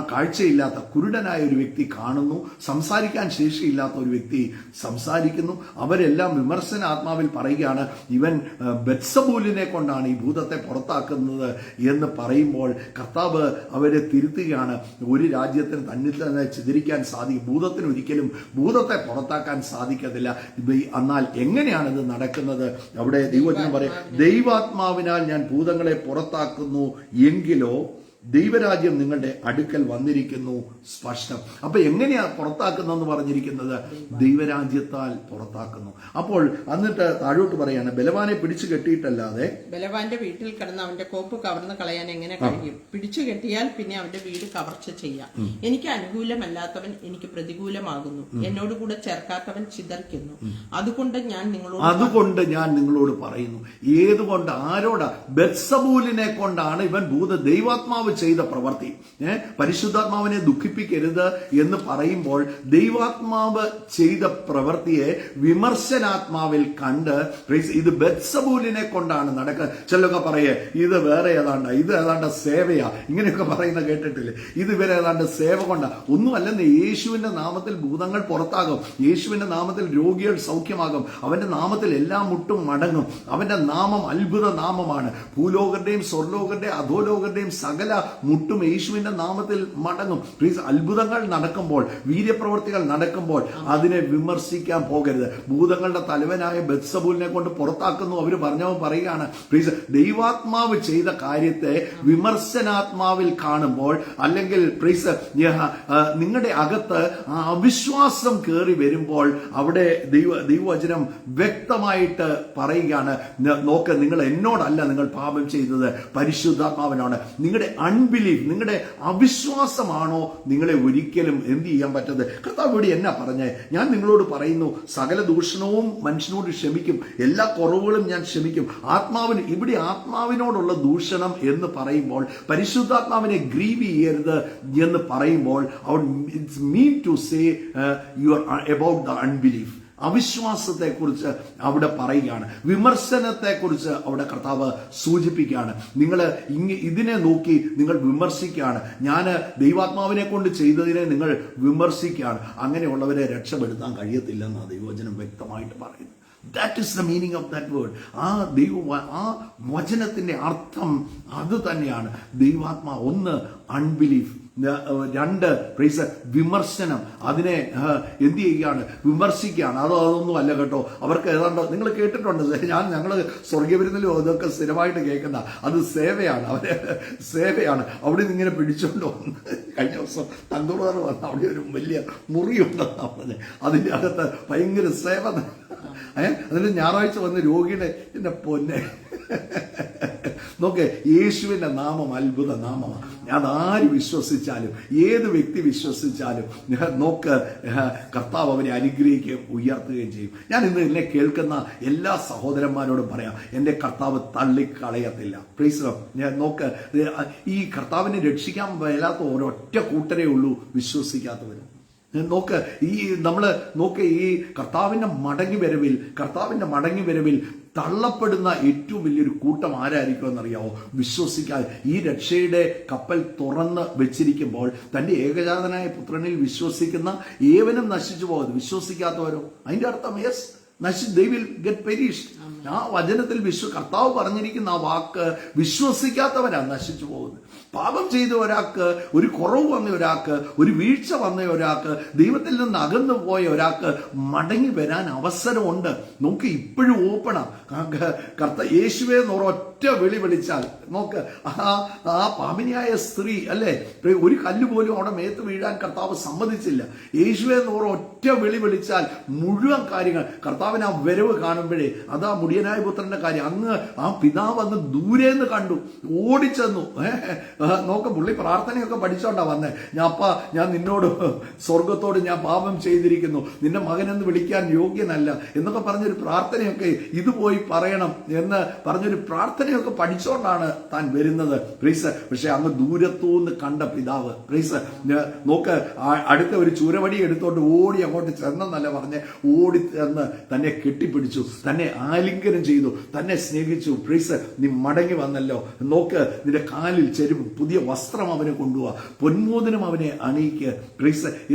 കാഴ്ചയില്ലാത്ത കുരുടനായ ഒരു വ്യക്തി കാണുന്നു, സംസാരിക്കാൻ ശേഷിയില്ലാത്ത ഒരു വ്യക്തി സംസാരിക്കുന്നു. അവരെല്ലാം വിമർശന ആത്മാവിൽ പറയുകയാണ്, ഇവൻ ബെത്സബൂലിനെ കൊണ്ടാണ് ഈ ഭൂതത്തെ പുറത്താക്കുന്നത് എന്ന് പറയുമ്പോൾ കർത്താവ് അവരെ തിരുത്തുകയാണ്. ഒരു രാജ്യത്തിന് തന്നിൽ തന്നെ ചിതറിക്കാൻ സാധിക്കും, ഭൂതത്തിന് ഒരിക്കലും ഭൂതത്തെ പുറത്താക്കാൻ സാധിക്കത്തില്ല. എന്നാൽ എങ്ങനെയാണ് ഇത് നടക്കുന്നത്? അവിടെ ദൈവവചനം പറയാം, ദൈവാത്മാവിനാൽ ഞാൻ ഭൂതങ്ങളെ പുറത്താക്കുന്നു എങ്കിലോ ദൈവരാജ്യം നിങ്ങളുടെ അടുക്കൽ വന്നിരിക്കുന്നു സ്പഷ്ടം. അപ്പൊ എങ്ങനെയാ പുറത്താക്കുന്നതെന്ന് പറഞ്ഞിരിക്കുന്നത്? ദൈവരാജ്യത്താൽ പുറത്താക്കുന്നു. അപ്പോൾ എന്നിട്ട് താഴോട്ട് പറയാണ്, ബലവാനെ പിടിച്ചു കെട്ടിയിട്ടല്ലാതെ ബലവാന്റെ വീട്ടിൽ കിടന്ന് അവന്റെ കോപ്പ് കവർന്ന് കളയാൻ എങ്ങനെ കഴിയും? പിടിച്ചു കെട്ടിയാൽ പിന്നെ അവന്റെ വീട് കവർച്ച ചെയ്യാം. എനിക്ക് അനുകൂലമല്ലാത്തവൻ എനിക്ക് പ്രതികൂലമാകുന്നു, എന്നോട് കൂടെ ചേർക്കാത്തവൻ ചിതറിക്കുന്നു. അതുകൊണ്ട് ഞാൻ നിങ്ങളോട് പറയുന്നു. ഏതുകൊണ്ട്? ആരോടാ? ബെത്സബൂലിനെ കൊണ്ടാണ് ഇവൻ ദൈവാത്മാവ് ചെയ്ത പ്രവൃത്തി. പരിശുദ്ധാത്മാവിനെ ദുഃഖിപ്പിക്കരുത് എന്ന് പറയുമ്പോൾ ദൈവാത്മാവ് ചെയ്ത പ്രവൃത്തിയെ വിമർശനാത്മാവിൽ കണ്ട് ഇത് ബെത്സബൂലിനെ കൊണ്ടാണ് നടക്കുക. ചിലരൊക്കെ പറയേ ഇത് വേറെ ഏതാണ്ട് സേവയാ, ഇങ്ങനെയൊക്കെ പറയുന്ന കേട്ടിട്ടില്ലേ? ഇത് ഇവരെ ഏതാണ്ട് സേവ കൊണ്ടാ. ഒന്നുമല്ലെന്ന്. യേശുവിന്റെ നാമത്തിൽ ഭൂതങ്ങൾ പുറത്താകും, യേശുവിന്റെ നാമത്തിൽ രോഗികൾ സൗഖ്യമാകും, അവന്റെ നാമത്തിൽ എല്ലാ മുട്ടും മടങ്ങും. അവന്റെ നാമം അത്ഭുത നാമമാണ്. ഭൂലോകരുടെയും സ്വർലോകരുടെയും അധോലോകരുടെയും സകല മുട്ടും യേശുവിന്റെ നാമത്തിൽ മടങ്ങും. അത്ഭുതങ്ങൾ നടക്കുമ്പോൾ, വീര്യപ്രവൃത്തികൾ നടക്കുമ്പോൾ അതിനെ വിമർശിക്കാൻ പോകരുത്. ഭൂതങ്ങളുടെ തലവനായ ബെത്സബൂലിനെ കൊണ്ട് പുറത്താക്കുന്നു അവര് പറഞ്ഞവൻ പറയുകയാണ്. ദൈവാത്മാവ് ചെയ്ത കാര്യത്തെ വിമർശനാത്മാവിൽ കാണുമ്പോൾ, അല്ലെങ്കിൽ നിങ്ങളുടെ അകത്ത് അവിശ്വാസം കയറി വരുമ്പോൾ അവിടെ ദൈവവചനം വ്യക്തമായിട്ട് പറയുകയാണ്, നോക്ക്, നിങ്ങൾ എന്നോടല്ല നിങ്ങൾ പാപം ചെയ്തത്, പരിശുദ്ധാത്മാവിനാണ്. നിങ്ങളുടെ അൺബിലീഫ്, നിങ്ങളുടെ അവിശ്വാസമാണോ നിങ്ങളെ ഒരിക്കലും എന്ത് ചെയ്യാൻ പറ്റത്? കർത്താവ് ഇവിടെ എന്നാ പറഞ്ഞേ? ഞാൻ നിങ്ങളോട് പറയുന്നു, സകല ദൂഷണവും മനുഷ്യനോട് ക്ഷമിക്കും, എല്ലാ കുറവുകളും ഞാൻ ക്ഷമിക്കും. ഇവിടെ ആത്മാവിനോടുള്ള ദൂഷണം എന്ന് പറയുമ്പോൾ, പരിശുദ്ധാത്മാവിനെ ഗ്രീവ് ചെയ്യരുത് എന്ന് പറയുമ്പോൾ, it's mean to say you are about the unbelief. അവിശ്വാസത്തെക്കുറിച്ച് അവിടെ പറയുകയാണ്, വിമർശനത്തെക്കുറിച്ച് അവിടെ കർത്താവ് സൂചിപ്പിക്കുകയാണ്. നിങ്ങൾ ഇതിനെ നോക്കി നിങ്ങൾ വിമർശിക്കുകയാണ്. ഞാൻ ദൈവാത്മാവിനെ കൊണ്ട് ചെയ്തതിനെ നിങ്ങൾ വിമർശിക്കുകയാണ്. അങ്ങനെയുള്ളവരെ രക്ഷപ്പെടുത്താൻ കഴിയത്തില്ലെന്നാണ് ദൈവവചനം വ്യക്തമായിട്ട് പറയുന്നത്. That is the meaning of that word. ആ വചനത്തിന്റെ അർത്ഥം അത് തന്നെയാണ്. ദൈവാത്മാ, ഒന്ന് അൺബിലീഫ്, രണ്ട് വിമർശനം. അതിനെ എന്ത് ചെയ്യുകയാണ്? വിമർശിക്കുകയാണ്. അതൊന്നും അല്ല കേട്ടോ. അവർക്ക് ഏതാണ്ട് നിങ്ങൾ കേട്ടിട്ടുണ്ട്, ഞങ്ങൾ സ്വർഗവിരുന്നിലും അതൊക്കെ സ്ഥിരമായിട്ട് കേൾക്കുന്ന അത് സേവയാണ്. അവര് സേവയാണ്. അവിടെ നിന്ന് ഇങ്ങനെ പിടിച്ചോണ്ട് വന്ന് കഴിഞ്ഞ ദിവസം തന്തൂറാറ് വന്ന് അവിടെ ഒരു വലിയ മുറിയുണ്ടെന്നാ പറഞ്ഞത്. അതിൻ്റെ അകത്ത് ഭയങ്കര സേവ. അതിന് ഞായറാഴ്ച വന്ന് രോഗിയുടെ എന്നെ പൊന്നെ നോക്കെ, യേശുവിന്റെ നാമം അത്ഭുത നാമമാണ്. അതാര് വിശ്വസിച്ചാലും, ഏത് വ്യക്തി വിശ്വസിച്ചാലും നോക്ക്, കർത്താവ് അവരെ അനുഗ്രഹിക്കുകയും ഉയർത്തുകയും ചെയ്യും. ഞാൻ ഇന്ന് എന്നെ കേൾക്കുന്ന എല്ലാ സഹോദരന്മാരോടും പറയാം, എന്റെ കർത്താവ് തള്ളിക്കളയത്തില്ല. ഞാൻ നോക്ക്, ഈ കർത്താവിനെ രക്ഷിക്കാൻ മേലാത്ത ഒരൊറ്റ കൂട്ടരേ ഉള്ളൂ, വിശ്വസിക്കാത്തവരും. നോക്ക്, ഈ കർത്താവിന്റെ മടങ്ങി വരവിൽ തള്ളപ്പെടുന്ന ഏറ്റവും വലിയൊരു കൂട്ടം ആരായിരിക്കും എന്നറിയാവോ? വിശ്വസിക്കാതെ ഈ രക്ഷയുടെ കപ്പൽ തുറന്ന് വെച്ചിരിക്കുമ്പോൾ തന്റെ ഏകജാതനായ പുത്രനിൽ വിശ്വസിക്കുന്ന ഏവനും നശിച്ചു പോകുന്നത്, വിശ്വസിക്കാത്തവരോ? അതിന്റെ അർത്ഥം they will get perished. ആ വചനത്തിൽ കർത്താവ് പറഞ്ഞിരിക്കുന്ന ആ വാക്ക് വിശ്വസിക്കാത്തവരാണ് നശിച്ചു പോകുന്നത്. പാപം ചെയ്ത ഒരാൾക്ക്, ഒരു കുറവ് വന്ന ഒരാൾക്ക്, ഒരു വീഴ്ച വന്ന ഒരാൾക്ക്, ദൈവത്തിൽ നിന്ന് അകന്നു പോയ ഒരാൾക്ക് മടങ്ങി വരാൻ അവസരമുണ്ട്. നമുക്ക് ഇപ്പോഴും ഓപ്പണാ. യേശുവേ ഒറ്റ വിളി വിളിച്ചാൽ, നോക്ക്, ആ പാപിനിയായ സ്ത്രീ അല്ലേ, ഒരു കല്ല് പോലും അവിടെ മേത്ത് വീഴാൻ കർത്താവ് സമ്മതിച്ചില്ല. യേശുവേ ഒറ്റ വിളി വിളിച്ചാൽ മുഴുവൻ കാര്യങ്ങൾ കർത്താവിന് ആ വരവ് കാണുമ്പോഴേ, അതാ മുടിയനായ പുത്രന്റെ കാര്യം. ആ പിതാവ് അങ്ങ് ദൂരേന്ന് കണ്ടു, ഓടിച്ചെന്നു. നോക്ക്, പുള്ളി പ്രാർത്ഥനയൊക്കെ പഠിച്ചോണ്ടാ വന്നേ. ഞാൻ നിന്നോട്, സ്വർഗത്തോട് ഞാൻ പാപം ചെയ്തിരിക്കുന്നു, നിന്റെ മകനെന്ന് വിളിക്കാൻ യോഗ്യനല്ല എന്നൊക്കെ പറഞ്ഞൊരു പ്രാർത്ഥനയൊക്കെ, ഇത് പോയി പറയണം എന്ന് പറഞ്ഞൊരു പ്രാർത്ഥനയൊക്കെ പഠിച്ചോണ്ടാണ് താൻ വരുന്നത്. പക്ഷെ അങ്ങ് ദൂരത്തൂന്ന് കണ്ട പിതാവ്, നോക്ക്, അടുത്ത ഒരു ചൂരവടി എടുത്തോണ്ട് ഓടി അങ്ങോട്ട് ചെന്നെന്നല്ല പറഞ്ഞ്, ഓടി ചെന്ന് തന്നെ കെട്ടിപ്പിടിച്ചു, തന്നെ ആലിംഗനം ചെയ്തു, തന്നെ സ്നേഹിച്ചു. നീ മടങ്ങി വന്നല്ലോ, നോക്ക്, നിന്റെ കാലിൽ ചെരുപ്പ്, പുതിയ വസ്ത്രം അവന് കൊണ്ടുപോവാ, പൊന്മോദനം അവനെ അണിയിക്ക്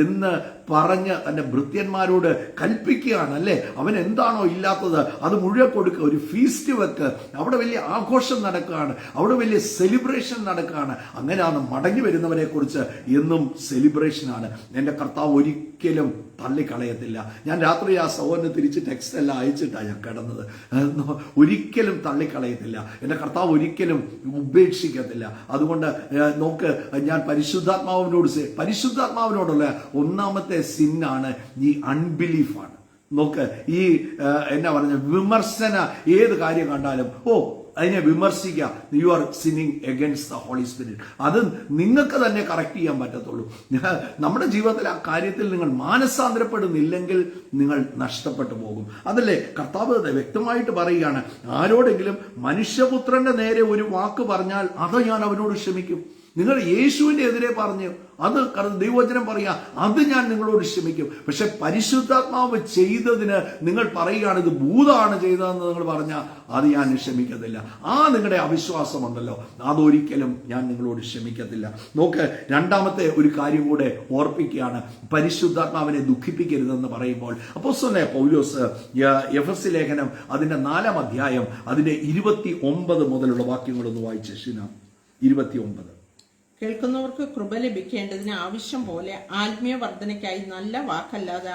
എന്ന് പറഞ്ഞ് തന്റെ ഭൃത്യന്മാരോട് കൽപ്പിക്കുകയാണ് അല്ലേ. അവൻ എന്താണോ ഇല്ലാത്തത് അത് മുഴുവൻ കൊടുക്കുക, ഒരു ഫീസ്റ്റ് വെക്ക്, അവിടെ വലിയ ആഘോഷം നടക്കുകയാണ്, അവിടെ വലിയ സെലിബ്രേഷൻ നടക്കുകയാണ്. അങ്ങനെയാണ് മടങ്ങി വരുന്നവരെ കുറിച്ച് എന്നും സെലിബ്രേഷനാണ്. എൻ്റെ കർത്താവ് ഒരിക്കലും തള്ളിക്കളയത്തില്ല. ഞാൻ രാത്രി ആ സഹോദരന് തിരിച്ച് ടെക്സ്റ്റ് എല്ലാം അയച്ചിട്ടാണ് ഞാൻ കിടന്നത്. ഒരിക്കലും തള്ളിക്കളയത്തില്ല. എൻ്റെ കർത്താവ് ഒരിക്കലും ഉപേക്ഷിക്കത്തില്ല. അതുകൊണ്ട് നോക്ക്, ഞാൻ പരിശുദ്ധാത്മാവിനോടുള്ള ഒന്നാമത്തെ സിന്നാണ് ഈ അൺബിലീഫാണ്. നോക്ക്, ഈ എന്നാ പറഞ്ഞ വിമർശന, ഏത് കാര്യം കണ്ടാലും അതിനെ വിമർശിക്കുക. You are sinning against the holy spirit. അത് നിങ്ങൾക്ക് തന്നെ കറക്റ്റ് ചെയ്യാൻ പറ്റത്തുള്ളൂ. നമ്മുടെ ജീവിതത്തിൽ ആ കാര്യത്തിൽ നിങ്ങൾ മാനസാന്തരപ്പെടുന്നില്ലെങ്കിൽ നിങ്ങൾ നഷ്ടപ്പെട്ടു പോകും. അതല്ലേ കർത്താവ് വ്യക്തമായിട്ട് പറയുകയാണ്, ആരോടെങ്കിലും മനുഷ്യപുത്രന്റെ നേരെ ഒരു വാക്ക് പറഞ്ഞാൽ അത് ഞാൻ അവനോട് ക്ഷമിക്കും. നിങ്ങൾ യേശുവിന്റെ എതിരെ പറഞ്ഞു, അത് ദൈവവചനം പറയാ, അത് ഞാൻ നിങ്ങളോട് ക്ഷമിക്കും. പക്ഷെ പരിശുദ്ധാത്മാവ് ചെയ്തതിന് നിങ്ങൾ പറയുകയാണ് ഇത് ഭൂതമാണ് ചെയ്തതെന്ന് നിങ്ങൾ പറഞ്ഞാൽ അത് ഞാൻ ക്ഷമിക്കത്തില്ല. നിങ്ങളുടെ അവിശ്വാസമുണ്ടല്ലോ, അതൊരിക്കലും ഞാൻ നിങ്ങളോട് ക്ഷമിക്കത്തില്ല. നോക്ക്, രണ്ടാമത്തെ ഒരു കാര്യം കൂടെ ഓർപ്പിക്കുകയാണ്, പരിശുദ്ധാത്മാവിനെ ദുഃഖിപ്പിക്കരുതെന്ന് പറയുമ്പോൾ അപ്പോസ്തലനായ പൗലോസ് എഫെസ്യ ലേഖനം അതിന്റെ 4-ാം അധ്യായം അതിന്റെ 29 മുതലുള്ള വാക്യങ്ങളൊന്ന് വായിച്ച്. 29. കേൾക്കുന്നവർക്ക് കൃപ ലഭിക്കേണ്ടതിന് ആവശ്യം പോലെ ആത്മീയ വർധനയ്ക്കായി നല്ല വാക്കല്ലാതെ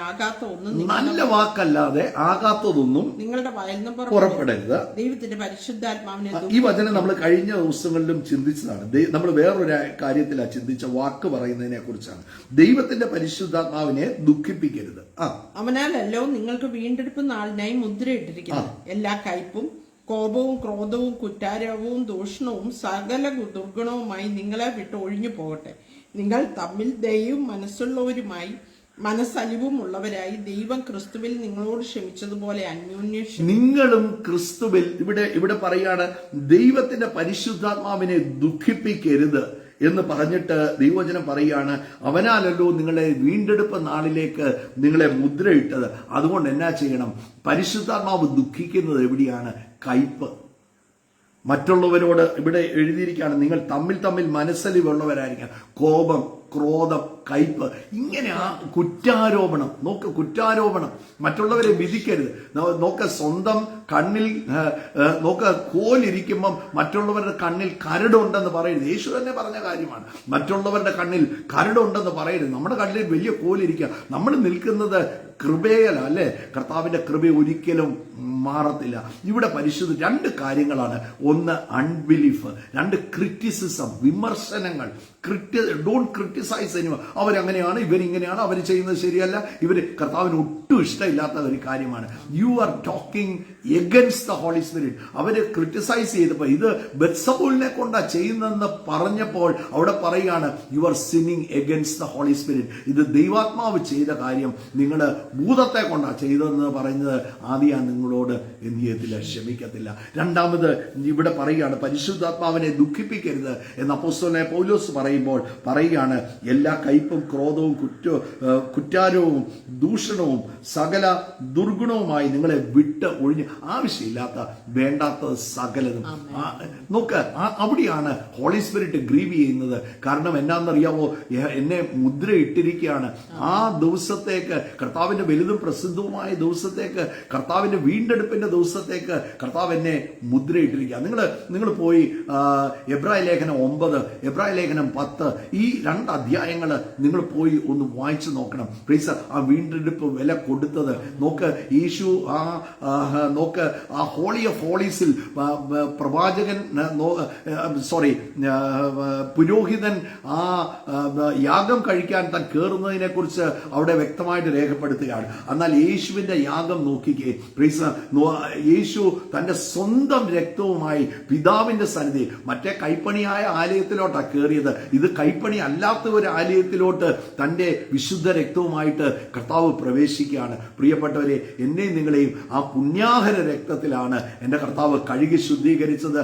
ആകാത്തതൊന്നും നിങ്ങളുടെ വായിൽ നിന്ന് പുറപ്പെടരുത്. ദൈവത്തിന്റെ പരിശുദ്ധാത്മാവിനെ, ഈ വചനം നമ്മൾ കഴിഞ്ഞ ദിവസങ്ങളിലും ചിന്തിച്ചതാണ്. നമ്മൾ വേറൊരു കാര്യത്തിലാണ് ചിന്തിച്ച, വാക്ക് പറയുന്നതിനെ കുറിച്ചാണ്. ദൈവത്തിന്റെ പരിശുദ്ധാത്മാവിനെ ദുഃഖിപ്പിക്കരുത്. അവനാലല്ലോ നിങ്ങൾക്ക് വീണ്ടെടുപ്പ് നാളിനായി മുദ്രയിട്ടിരിക്കുന്നു. എല്ലാ കയ്പും കോപവും ക്രോധവും കുറ്റാരവും ദൂഷണവും സകല ദുർഗുണവുമായി നിങ്ങളെ വിട്ട് ഒഴിഞ്ഞു പോകട്ടെ. നിങ്ങൾ തമ്മിൽ ദയയും മനസ്സുള്ളവരുമായി മനസ്സലിവും ഉള്ളവരായി ദൈവം ക്രിസ്തുവിൽ നിങ്ങളോട് ക്ഷമിച്ചതുപോലെ അന്യോന്യം നിങ്ങളും ക്രിസ്തുവിൽ, ഇവിടെ പറയാണ് ദൈവത്തിന്റെ പരിശുദ്ധാത്മാവിനെ ദുഃഖിപ്പിക്കരുത് എന്ന് പറഞ്ഞിട്ട് ദൈവവചനം പറയുകയാണ്, അവനാലല്ലോ നിങ്ങളെ വീണ്ടെടുപ്പ് നാളിലേക്ക് നിങ്ങളെ മുദ്രയിട്ടത്. അതുകൊണ്ട് എന്നാ ചെയ്യണം? പരിശുദ്ധാത്മാവ് ദുഃഖിക്കുന്നത് എവിടെയാണ്? കയ്പ്. മറ്റുള്ളവരോട് ഇവിടെ എഴുതിയിരിക്കുകയാണ്, നിങ്ങൾ തമ്മിൽ മനസ്സലിവുള്ളവരായിരിക്കാം. കോപം, ക്രോധം, കയ്പ്, ഇങ്ങനെ കുറ്റാരോപണം. നോക്ക്, കുറ്റാരോപണം, മറ്റുള്ളവരെ വിധിക്കരുത്. നോക്ക്, സ്വന്തം കണ്ണിൽ കോലിരിക്കുമ്പം മറ്റുള്ളവരുടെ കണ്ണിൽ കരടുണ്ടെന്ന് പറയരുത്. യേശു തന്നെ പറഞ്ഞ കാര്യമാണ്, മറ്റുള്ളവരുടെ കണ്ണിൽ കരടുണ്ടെന്ന് പറയരുത്. നമ്മുടെ കണ്ണിൽ വലിയ കോലിരിക്കുക. നമ്മൾ നിൽക്കുന്നത് കൃപയല്ല, അല്ലേ? കർത്താവിന്റെ കൃപ ഒരിക്കലും മാറത്തില്ല. ഇവിടെ പരിശുദ്ധ 2 കാര്യങ്ങളാണ്. ഒന്ന് അൺബിലീഫ്, 2 ക്രിറ്റിസിസം, വിമർശനങ്ങൾ. Don't criticize anyone. അവരങ്ങനെയാണ്, ഇവരിങ്ങനെയാണ്, അവർ ചെയ്യുന്നത് ശരിയല്ല, കർത്താവിന് ഒട്ടും ഇഷ്ടമില്ലാത്ത ഒരു കാര്യമാണ്. You are talking against the holy spirit. അവര് ക്രിറ്റിസൈസ് ചെയ്തപ്പോൾ, ഇത് ബെത്സബൂലിനെ കൊണ്ടാ ചെയ്യുന്നതെന്ന് പറഞ്ഞപ്പോൾ അവിടെ പറയുകയാണ്, you are sinning against the holy spirit. ഇത് ദൈവാത്മാവ് ചെയ്ത കാര്യം നിങ്ങൾ ഭൂതത്തെ കൊണ്ടാ ചെയ്തതെന്ന് പറയുന്നത് ആദ്യം നിങ്ങളോട് എന്ത് ചെയ്യത്തില്ല? ക്ഷമിക്കത്തില്ല. രണ്ടാമത് ഇവിടെ പറയുകയാണ്, പരിശുദ്ധാത്മാവിനെ ദുഃഖിപ്പിക്കരുത് എന്ന് അപ്പോസ്തലനായ പൗലോസ് പറയുമ്പോൾ പറയുകയാണ്, എല്ലാ കയ്പും ക്രോധവും കുറ്റാരവും ദൂഷണവും സകല ദുർഗുണവുമായി നിങ്ങളെ വിട്ട് ഒഴിഞ്ഞ്, ആവശ്യമില്ലാത്ത വേണ്ടാത്തത് സകലതും. നോക്ക്, അവിടെയാണ് ഹോളി സ്പിരിറ്റ് ഗ്രീവ് ചെയ്യുന്നത്. കാരണം എന്നാന്നറിയാവോ? എന്നെ മുദ്ര ഇട്ടിരിക്കുകയാണ്. ആ ദിവസത്തേക്ക്, കർത്താവിന്റെ വലുതും പ്രസിദ്ധവുമായ ദിവസത്തേക്ക്, കർത്താവിന്റെ വീണ്ടെടുപ്പിന്റെ ദിവസത്തേക്ക് കർത്താവ് എന്നെ മുദ്രയിട്ടിരിക്കുക. നിങ്ങൾ പോയി എബ്രായ ലേഖനം 9, എബ്രായ ലേഖനം 10, ഈ 2 അധ്യായങ്ങൾ നിങ്ങൾ പോയി ഒന്ന് വായിച്ചു നോക്കണം. പ്ലീസ്, ആ വീണ്ടെടുപ്പ് വില കൊടുത്തത് നോക്ക്. യേശു നോക്ക്, ആ ഹോളി ഓഫ് ഹോളീസിൽ പ്രവാചകൻ, പുരോഹിതൻ ആ യാഗം കഴിക്കാൻ താൻ കയറുന്നതിനെ കുറിച്ച് അവിടെ വ്യക്തമായിട്ട് രേഖപ്പെടുത്തുകയാണ്. എന്നാൽ യേശുവിന്റെ യാഗം നോക്കിക്കേ. യേശു തന്റെ സ്വന്തം രക്തവുമായി പിതാവിന്റെ സന്നിധി, മറ്റേ കൈപ്പണിയായ ആലയത്തിലോട്ടാണ് കയറിയത്. ഇത് കൈപ്പണി അല്ലാത്ത ഒരു ആലയത്തിലോട്ട് തന്റെ വിശുദ്ധ രക്തവുമായിട്ട് കർത്താവ് പ്രവേശിക്കുകയാണ്. പ്രിയപ്പെട്ടവരെ, എന്നെയും നിങ്ങളെയും ആ പുണ്യാഹര രക്തത്തിലാണ് എന്റെ കർത്താവ് കഴുകി ശുദ്ധീകരിച്ചത്.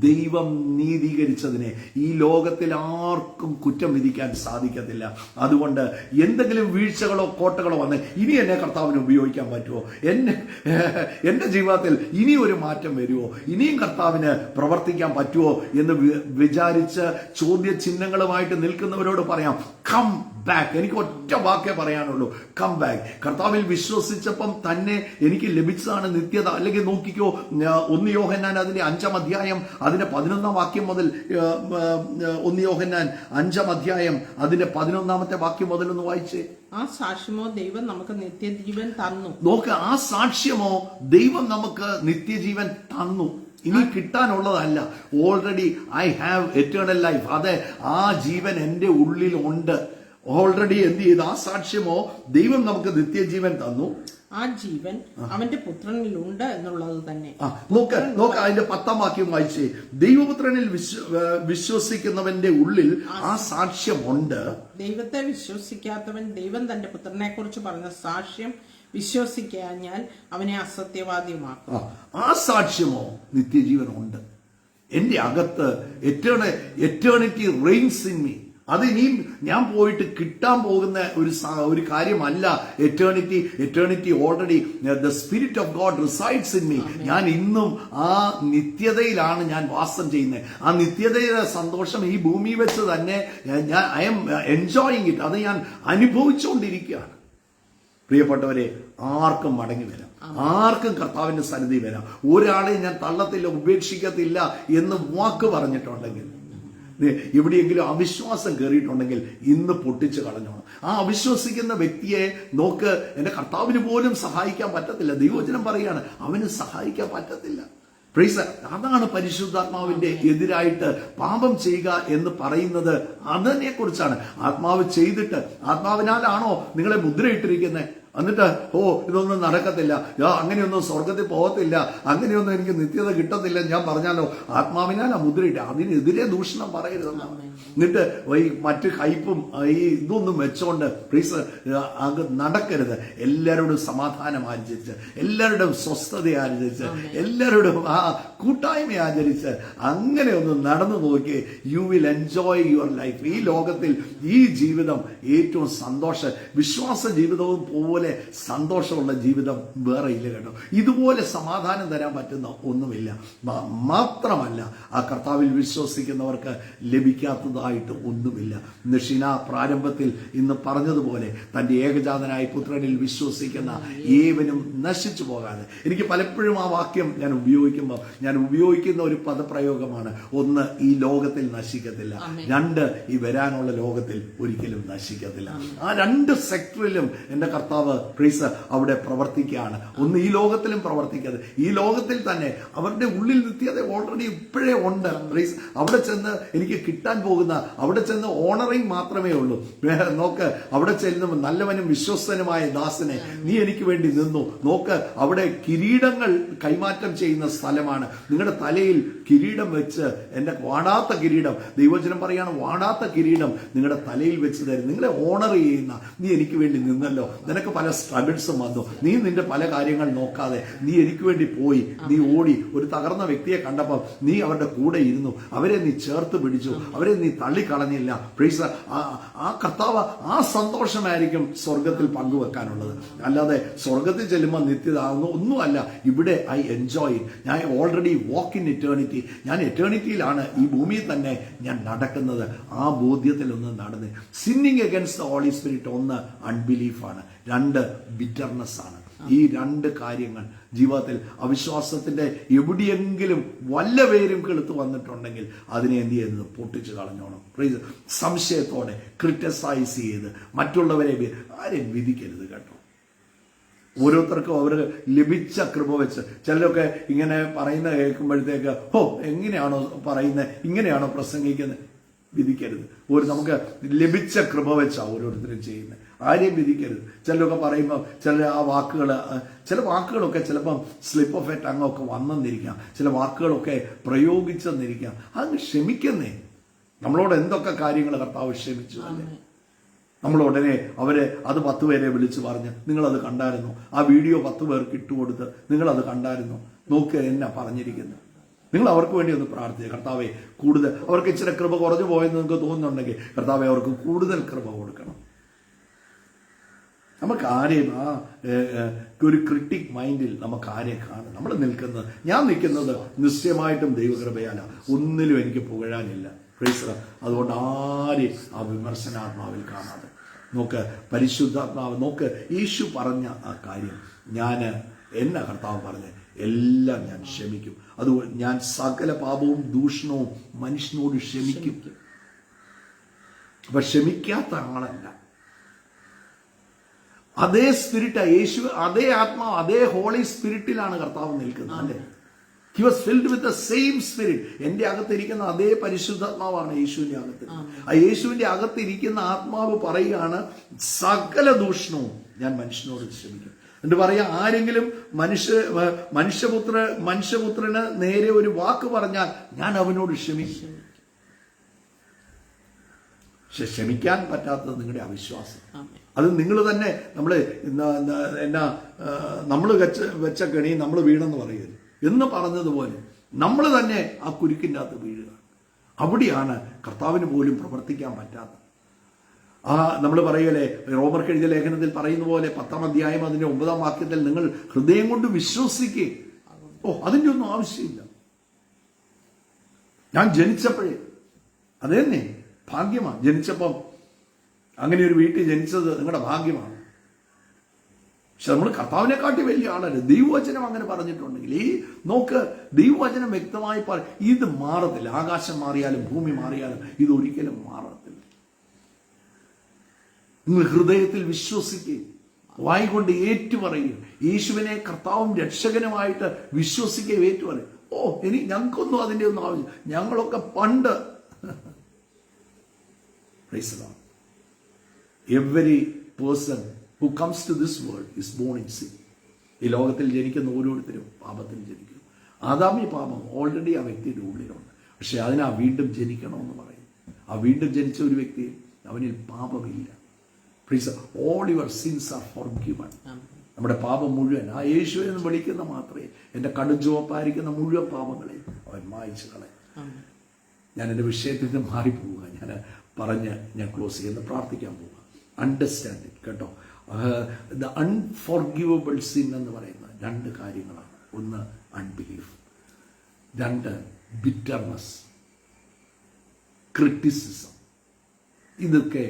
ദൈവം നീതീകരിച്ചതിനെ ഈ ലോകത്തിൽ ആർക്കും കുറ്റം വിധിക്കാൻ സാധിക്കത്തില്ല. അതുകൊണ്ട് എന്തെങ്കിലും വീഴ്ചകളോ കോട്ടകളോ വന്ന് ഇനി എന്നെ കർത്താവിന് ഉപയോഗിക്കാൻ പറ്റുമോ? എന്റെ ജീവിതത്തിൽ ഇനി ഒരു മാറ്റം വരുമോ? ഇനിയും കർത്താവിന് പ്രവർത്തിക്കാൻ പറ്റുമോ എന്ന് വിചാരിച്ച് ചോദ്യചിഹ്നങ്ങളുമായിട്ട് നിൽക്കുന്നവരോട് പറയാം, കം ബാക്ക്. എനിക്ക് ഒറ്റ വാക്കേ പറയാനുള്ളൂ, കം ബാക്ക്. കർത്താവിൽ വിശ്വസിച്ചപ്പം തന്നെ എനിക്ക് ലഭിച്ചതാണ് നിത്യത. അല്ലെങ്കിൽ നോക്കിക്കോ, 1 യോഹന്നാൻ അതിന്റെ 5-ാം അധ്യായം അതിന്റെ 11-ാം വാക്യം മുതൽ, 1 യോഹന്നാൻ 5-ാം അധ്യായം അതിന്റെ 11-ാമത്തെ വാക്യം മുതൽ ഒന്ന് വായിച്ചേ. ആ സാക്ഷ്യമോ ദൈവം നമുക്ക് നിത്യജീവൻ തന്നു. നോക്ക്, ആ സാക്ഷ്യമോ ദൈവം നമുക്ക് നിത്യജീവൻ തന്നു. ഇനി കിട്ടാനുള്ളതല്ല, already I have eternal life. അതെ, ആ ജീവൻ എന്റെ ഉള്ളിൽ ഉണ്ട്. ഓൾറെഡി എന്ത് ചെയ്തു? ആ സാക്ഷ്യമോ ദൈവം നമുക്ക് നിത്യജീവൻ തന്നു. ആ ജീവൻ അവന്റെ പുത്രനിലുണ്ട് എന്നുള്ളത് തന്നെ. നോക്ക്, അതിന്റെ 10-ാം വാക്യം വായിച്ചേ. ദൈവപുത്രനിൽ വിശ്വസിക്കുന്നവന്റെ ഉള്ളിൽ ആ സാക്ഷ്യമുണ്ട്. ദൈവത്തെ വിശ്വസിക്കാത്തവൻ ദൈവം തന്റെ പുത്രനെ കുറിച്ച് പറഞ്ഞ സാക്ഷ്യം വിശ്വസിക്കാഞ്ഞാൽ അവനെ അസത്യവാദിയുമാക്കും. ആ സാക്ഷ്യമോ നിത്യജീവനുണ്ട് എന്റെ അകത്ത്. Eternity reigns in me. അത് ഇനിയും ഞാൻ പോയിട്ട് കിട്ടാൻ പോകുന്ന ഒരു കാര്യമല്ല. Eternity already the spirit of God resides in me. ഞാൻ ഇന്നും ആ നിത്യതയിലാണ് ഞാൻ വാസം ചെയ്യുന്നത്. ആ നിത്യതയുടെ സന്തോഷം ഈ ഭൂമി വെച്ച് തന്നെ ഐ എം എൻജോയിങ് ഇറ്റ്. അത് ഞാൻ അനുഭവിച്ചുകൊണ്ടിരിക്കുകയാണ്. പ്രിയപ്പെട്ടവരെ, ആർക്കും മടങ്ങി വരാം, ആർക്കും കർത്താവിന്റെ സന്നിധി വരാം. ഒരാളെ ഞാൻ തള്ളത്തില്ല, ഉപേക്ഷിക്കത്തില്ല എന്ന് വാക്ക് പറഞ്ഞിട്ടുണ്ടെങ്കിൽ, എവിടെയെങ്കിലും അവിശ്വാസം കയറിയിട്ടുണ്ടെങ്കിൽ ഇന്ന് പൊട്ടിച്ചു കളഞ്ഞോണം. ആ അവിശ്വസിക്കുന്ന വ്യക്തിയെ നോക്ക്, എന്റെ കർത്താവിന് പോലും സഹായിക്കാൻ പറ്റത്തില്ല. ദൈവവചനം പറയാണ്, അവന് സഹായിക്കാൻ പറ്റത്തില്ല. അതാണ് പരിശുദ്ധാത്മാവിന്റെ എതിരായിട്ട് പാപം ചെയ്യുക എന്ന് പറയുന്നത്. അതിനെ കുറിച്ചാണ്. ആത്മാവ് ചെയ്തിട്ട്, ആത്മാവിനാലാണോ നിങ്ങളെ മുദ്രയിട്ടിരിക്കുന്നത്? എന്നിട്ട് ഇതൊന്നും നടക്കത്തില്ല, അങ്ങനെയൊന്നും സ്വർഗത്തിൽ പോകത്തില്ല, അങ്ങനെയൊന്നും എനിക്ക് നിത്യത കിട്ടത്തില്ല ഞാൻ പറഞ്ഞാലോ, ആത്മാവിനാൽ ആ മുദ്രയിട്ട് അതിനെതിരെ ദൂഷണം പറയരുതെന്നാണ്. എന്നിട്ട് ഈ മറ്റ് കയ്പും ഇതൊന്നും വെച്ചോണ്ട് അത് നടക്കരുത്. എല്ലാവരോടും സമാധാനം ആചരിച്ച്, എല്ലാവരുടെയും സ്വസ്ഥത ആചരിച്ച്, എല്ലാവരോടും ആ കൂട്ടായ്മ ആചരിച്ച് അങ്ങനെ ഒന്ന് നടന്നു നോക്കി, you will enjoy your life. ഈ ലോകത്തിൽ ഈ ജീവിതം ഏറ്റവും വിശ്വാസ ജീവിതവും പോലെ സന്തോഷമുള്ള ജീവിതം വേറെ ഇല്ല കേട്ടോ. ഇതുപോലെ സമാധാനം തരാൻ പറ്റുന്ന ഒന്നുമില്ല. മാത്രമല്ല, ആ കർത്താവിൽ വിശ്വസിക്കുന്നവർക്ക് ലഭിക്കാത്തതായിട്ട് ഒന്നുമില്ല. നിഷിന പ്രാരംഭത്തിൽ ഇന്ന് പറഞ്ഞതുപോലെ തന്റെ ഏകജാതനായ പുത്രനിൽ വിശ്വസിക്കുന്ന ഏവനും നശിച്ചു പോകാതെ. എനിക്ക് പലപ്പോഴും ആ വാക്യം ഞാൻ ഉപയോഗിക്കുന്ന ഒരു പദപ്രയോഗമാണ്. 1, ഈ ലോകത്തിൽ നശിക്കത്തില്ല. 2, ഈ വരാനുള്ള ലോകത്തിൽ ഒരിക്കലും നശിക്കത്തില്ല. ആ 2 സെക്ടറിലും എന്റെ കർത്താവ് അവിടെ പ്രവർത്തിക്കുകയാണ്. 1, ഈ ലോകത്തിലും പ്രവർത്തിക്കാതെ, ഈ ലോകത്തിൽ തന്നെ അവരുടെ ഉള്ളിൽ നിത്യത ഓൾറെഡി ഇപ്പോഴേ ഉണ്ട്. അവിടെ ചെന്ന് എനിക്ക് കിട്ടാൻ പോകുന്ന, അവിടെ ചെന്ന് ഓണറിങ് മാത്രമേ ഉള്ളൂ. നോക്ക്, അവിടെ ചെല്ലുന്ന നല്ലവനും വിശ്വസ്തനുമായ ദാസനെ, നീ എനിക്ക് വേണ്ടി നിന്നു. നോക്ക്, അവിടെ കിരീടങ്ങൾ കൈമാറ്റം ചെയ്യുന്ന സ്ഥലമാണ്. നിങ്ങളുടെ തലയിൽ കിരീടം വെച്ച്, എന്റെ വാടാത്ത കിരീടം, ദൈവവചനം പറയാണ്, വാടാത്ത കിരീടം നിങ്ങളുടെ തലയിൽ വെച്ച് തരും. നിങ്ങളെ ഓണർ ചെയ്യുന്ന, നീ എനിക്ക് വേണ്ടി നിന്നല്ലോ. നിനക്ക് പല സ്ട്രഗിൾസും വന്നു, നീ നിന്റെ പല കാര്യങ്ങൾ നോക്കാതെ നീ എനിക്ക് വേണ്ടി പോയി, നീ ഓടി. ഒരു തകർന്ന വ്യക്തിയെ കണ്ടപ്പോൾ നീ അവരുടെ കൂടെ ഇരുന്നു, അവരെ നീ ചേർത്ത് പിടിച്ചു, അവരെ നീ തള്ളിക്കളഞ്ഞില്ല. ആ കർത്താവ് ആ സന്തോഷമായിരിക്കും സ്വർഗത്തിൽ പങ്കുവെക്കാനുള്ളത്. അല്ലാതെ സ്വർഗത്തിൽ ചെല്ലുമ്പോൾ നിത്യത ഒന്നുമല്ല. ഇവിടെ ഐ എൻജോയ്, ഞാൻ ഓൾറെഡി വാക്ക് ഇൻ എറ്റേണിറ്റി. ഞാൻ എറ്റേണിറ്റിയിലാണ്, ഈ ഭൂമിയിൽ തന്നെ ഞാൻ നടക്കുന്നത്. ആ ബോധ്യത്തിൽ ഒന്ന് നടന്ന് sinning against the holy spirit 1 അൺബിലീഫാണ്, 2 ബിറ്റർനെസ് ആണ്. ഈ 2 കാര്യങ്ങൾ ജീവിതത്തിൽ അവിശ്വാസത്തിന്റെ എവിടെയെങ്കിലും വല്ല പേരും കെളുത്ത് വന്നിട്ടുണ്ടെങ്കിൽ അതിനെ എന്ത് ചെയ്യുന്നത്? പൊട്ടിച്ചു കളഞ്ഞോണം. സംശയത്തോടെ ക്രിറ്റിസൈസ് ചെയ്ത് മറ്റുള്ളവരെ ആരെയും വിധിക്കരുത് കേട്ടോ. ഓരോരുത്തർക്കും അവർ ലഭിച്ച കൃപ വെച്ച്, ചിലരൊക്കെ ഇങ്ങനെ പറയുന്ന കേൾക്കുമ്പോഴത്തേക്ക് എങ്ങനെയാണോ പറയുന്നത്, ഇങ്ങനെയാണോ പ്രസംഗിക്കുന്നത്, വിധിക്കരുത്. നമുക്ക് ലഭിച്ച കൃപ വെച്ചാണ് ഓരോരുത്തരും ചെയ്യുന്നത്. ആരെയും വിധിക്കരുത്. ചിലരൊക്കെ പറയുമ്പോൾ ചില വാക്കുകളൊക്കെ ചിലപ്പം സ്ലിപ്പ് ഓഫ് എ ടങ് ഒക്കെ വന്നെന്നിരിക്കാം, ചില വാക്കുകളൊക്കെ പ്രയോഗിച്ചെന്നിരിക്കാം. അങ്ങ് ക്ഷമിക്കുന്നേ. നമ്മളോട് എന്തൊക്കെ കാര്യങ്ങൾ കർത്താവ് ക്ഷമിച്ചു അല്ലേ? നമ്മൾ ഉടനെ അത് 10 പേരെ വിളിച്ചു പറഞ്ഞ്, നിങ്ങളത് കണ്ടായിരുന്നു, ആ വീഡിയോ 10 പേർക്ക് ഇട്ടുകൊടുത്ത്, നിങ്ങളത് കണ്ടായിരുന്നു, നോക്ക് എന്നാ പറഞ്ഞിരിക്കുന്നത്. നിങ്ങൾ അവർക്ക് വേണ്ടി ഒന്ന് പ്രാർത്ഥിക്കുക. കർത്താവെ, കൂടുതൽ അവർക്ക് ഇച്ചിരി കൃപ കുറഞ്ഞു പോയെന്ന് നിങ്ങൾക്ക് തോന്നുന്നുണ്ടെങ്കിൽ കർത്താവെ അവർക്ക് കൂടുതൽ കൃപ കൊടുക്കണം. നമുക്ക് ആരെയും ഒരു ക്രിട്ടിക് മൈൻഡിൽ നമുക്ക് ആരെയും കാണും. നമ്മൾ ഞാൻ നിൽക്കുന്നത് നിശ്ചയമായിട്ടും ദൈവകൃപയാല, ഒന്നിലും എനിക്ക് പുകഴാനില്ല. അതുകൊണ്ട് ആരെയും ആ വിമർശനാത്മാവിൽ കാണാതെ നോക്ക് പരിശുദ്ധാത്മാവ്, നോക്ക് യേശു പറഞ്ഞ ആ കാര്യം, എന്നെ കർത്താവ് പറഞ്ഞ് എല്ലാം ഞാൻ ക്ഷമിക്കും, അത് ഞാൻ സകല പാപവും ദൂഷണവും മനുഷ്യനോട് ക്ഷമിക്കും. അപ്പൊ ക്ഷമിക്കാത്ത ആളല്ല. അതേ സ്പിരിറ്റ് യേശു, അതേ ആത്മാവ്, അതേ ഹോളി സ്പിരിറ്റിലാണ് കർത്താവ് നിൽക്കുന്നത് അല്ലേ. He was filled with the same spirit. എന്റെ അകത്തിരിക്കുന്ന അതേ പരിശുദ്ധാത്മാവാണ് യേശുവിന്റെ അകത്ത്. ആ യേശുവിന്റെ അകത്തിരിക്കുന്ന ആത്മാവ് പറയുകയാണ് സകല ദൂഷണവും ഞാൻ മനുഷ്യനോട് ക്ഷമിക്കും. എന്നിട്ട് പറയാ, ആരെങ്കിലും മനുഷ്യപുത്രന് നേരെ ഒരു വാക്ക് പറഞ്ഞാൽ ഞാൻ അവനോട് ക്ഷമിക്കും. പക്ഷെ ക്ഷമിക്കാൻ പറ്റാത്തത് നിങ്ങളുടെ അവിശ്വാസം. അത് നിങ്ങൾ തന്നെ നമ്മൾ വെച്ച കെണി നമ്മൾ വീണെന്ന് പറയരുത് എന്ന് പറഞ്ഞതുപോലെ നമ്മൾ തന്നെ ആ കുരുക്കിൻ്റെ അകത്ത് വീഴുക. അവിടെയാണ് കർത്താവിന് പോലും പ്രവർത്തിക്കാൻ പറ്റാത്തത്. നമ്മൾ പറയല്ലേ, റോമർക്ക് എഴുതിയ ലേഖനത്തിൽ പറയുന്ന പോലെ 10-ാം അധ്യായം അതിന്റെ 9-ാം വാക്യത്തിൽ നിങ്ങൾ ഹൃദയം കൊണ്ട് വിശ്വസിക്കേ. അതിന്റെ ഒന്നും ആവശ്യമില്ല. ഞാൻ ജനിച്ചപ്പോഴേ അത് തന്നെ ഭാഗ്യമാണ്. ജനിച്ചപ്പം അങ്ങനെ ഒരു വീട്ടിൽ ജനിച്ചത് നിങ്ങളുടെ ഭാഗ്യമാണ്. പക്ഷെ നമ്മൾ കർത്താവിനെക്കാട്ടി വലിയ ആളല്ലേ. ദൈവവചനം അങ്ങനെ പറഞ്ഞിട്ടുണ്ടെങ്കിൽ നോക്ക്, ദൈവവചനം വ്യക്തമായി ഇത് മാറത്തില്ല. ആകാശം മാറിയാലും ഭൂമി മാറിയാലും ഇത് ഒരിക്കലും മാറത്തില്ല. നിങ്ങൾ ഹൃദയത്തിൽ വിശ്വസിക്കുകയും വായിക്കൊണ്ട് ഏറ്റുപറയുകയും യേശുവിനെ കർത്താവും രക്ഷകനുമായിട്ട് വിശ്വസിക്കുകയും ഏറ്റുപറയും. ഞങ്ങൾക്കൊന്നും അതിന്റെ ഒന്നും ആവശ്യം, ഞങ്ങളൊക്കെ പണ്ട്. Every person who comes to this world is born in sin. ഈ ലോകത്തിൽ ജനിക്കുന്ന ഓരോരുത്തരും പാപത്തിൽ ജനിക്കുന്നു. ആദാമി പാപം ഓൾറെഡി ആ വ്യക്തിയുടെ ഉള്ളിലുണ്ട്. പക്ഷെ അതിനാ വീണ്ടും ജനിക്കണമെന്ന് പറയും. ആ വീണ്ടും ജനിച്ച ഒരു വ്യക്തി, അവനിൽ പാപമില്ല. All your sins are forgiven. നമ്മുടെ പാപം മുഴുവൻ ആ യേശുവിനെ എന്ന് വിളിക്കുന്ന മാത്രമേ എന്റെ കടുംചുവപ്പായിരിക്കുന്ന മുഴുവൻ പാപങ്ങളെ അവൻ മായ്ച്ചു കളയും. ഞാൻ എൻ്റെ വിഷയത്തിൽ നിന്ന് മാറിപ്പോവുക. ഞാൻ ക്ലോസ് ചെയ്യുന്ന പ്രാർത്ഥിക്കാൻ പോവുക. അണ്ടർസ്റ്റാൻഡ് ഇറ്റ് കേട്ടോ. ദ അൺഫോർഗിവബിൾ സിൻ എന്ന് പറയുന്ന 2 കാര്യങ്ങളാണ്. ഒന്ന് അൺബിലീഫ്, 2 ബിറ്റർനെസ്, ക്രിറ്റിസിസം. ഇതൊക്കെ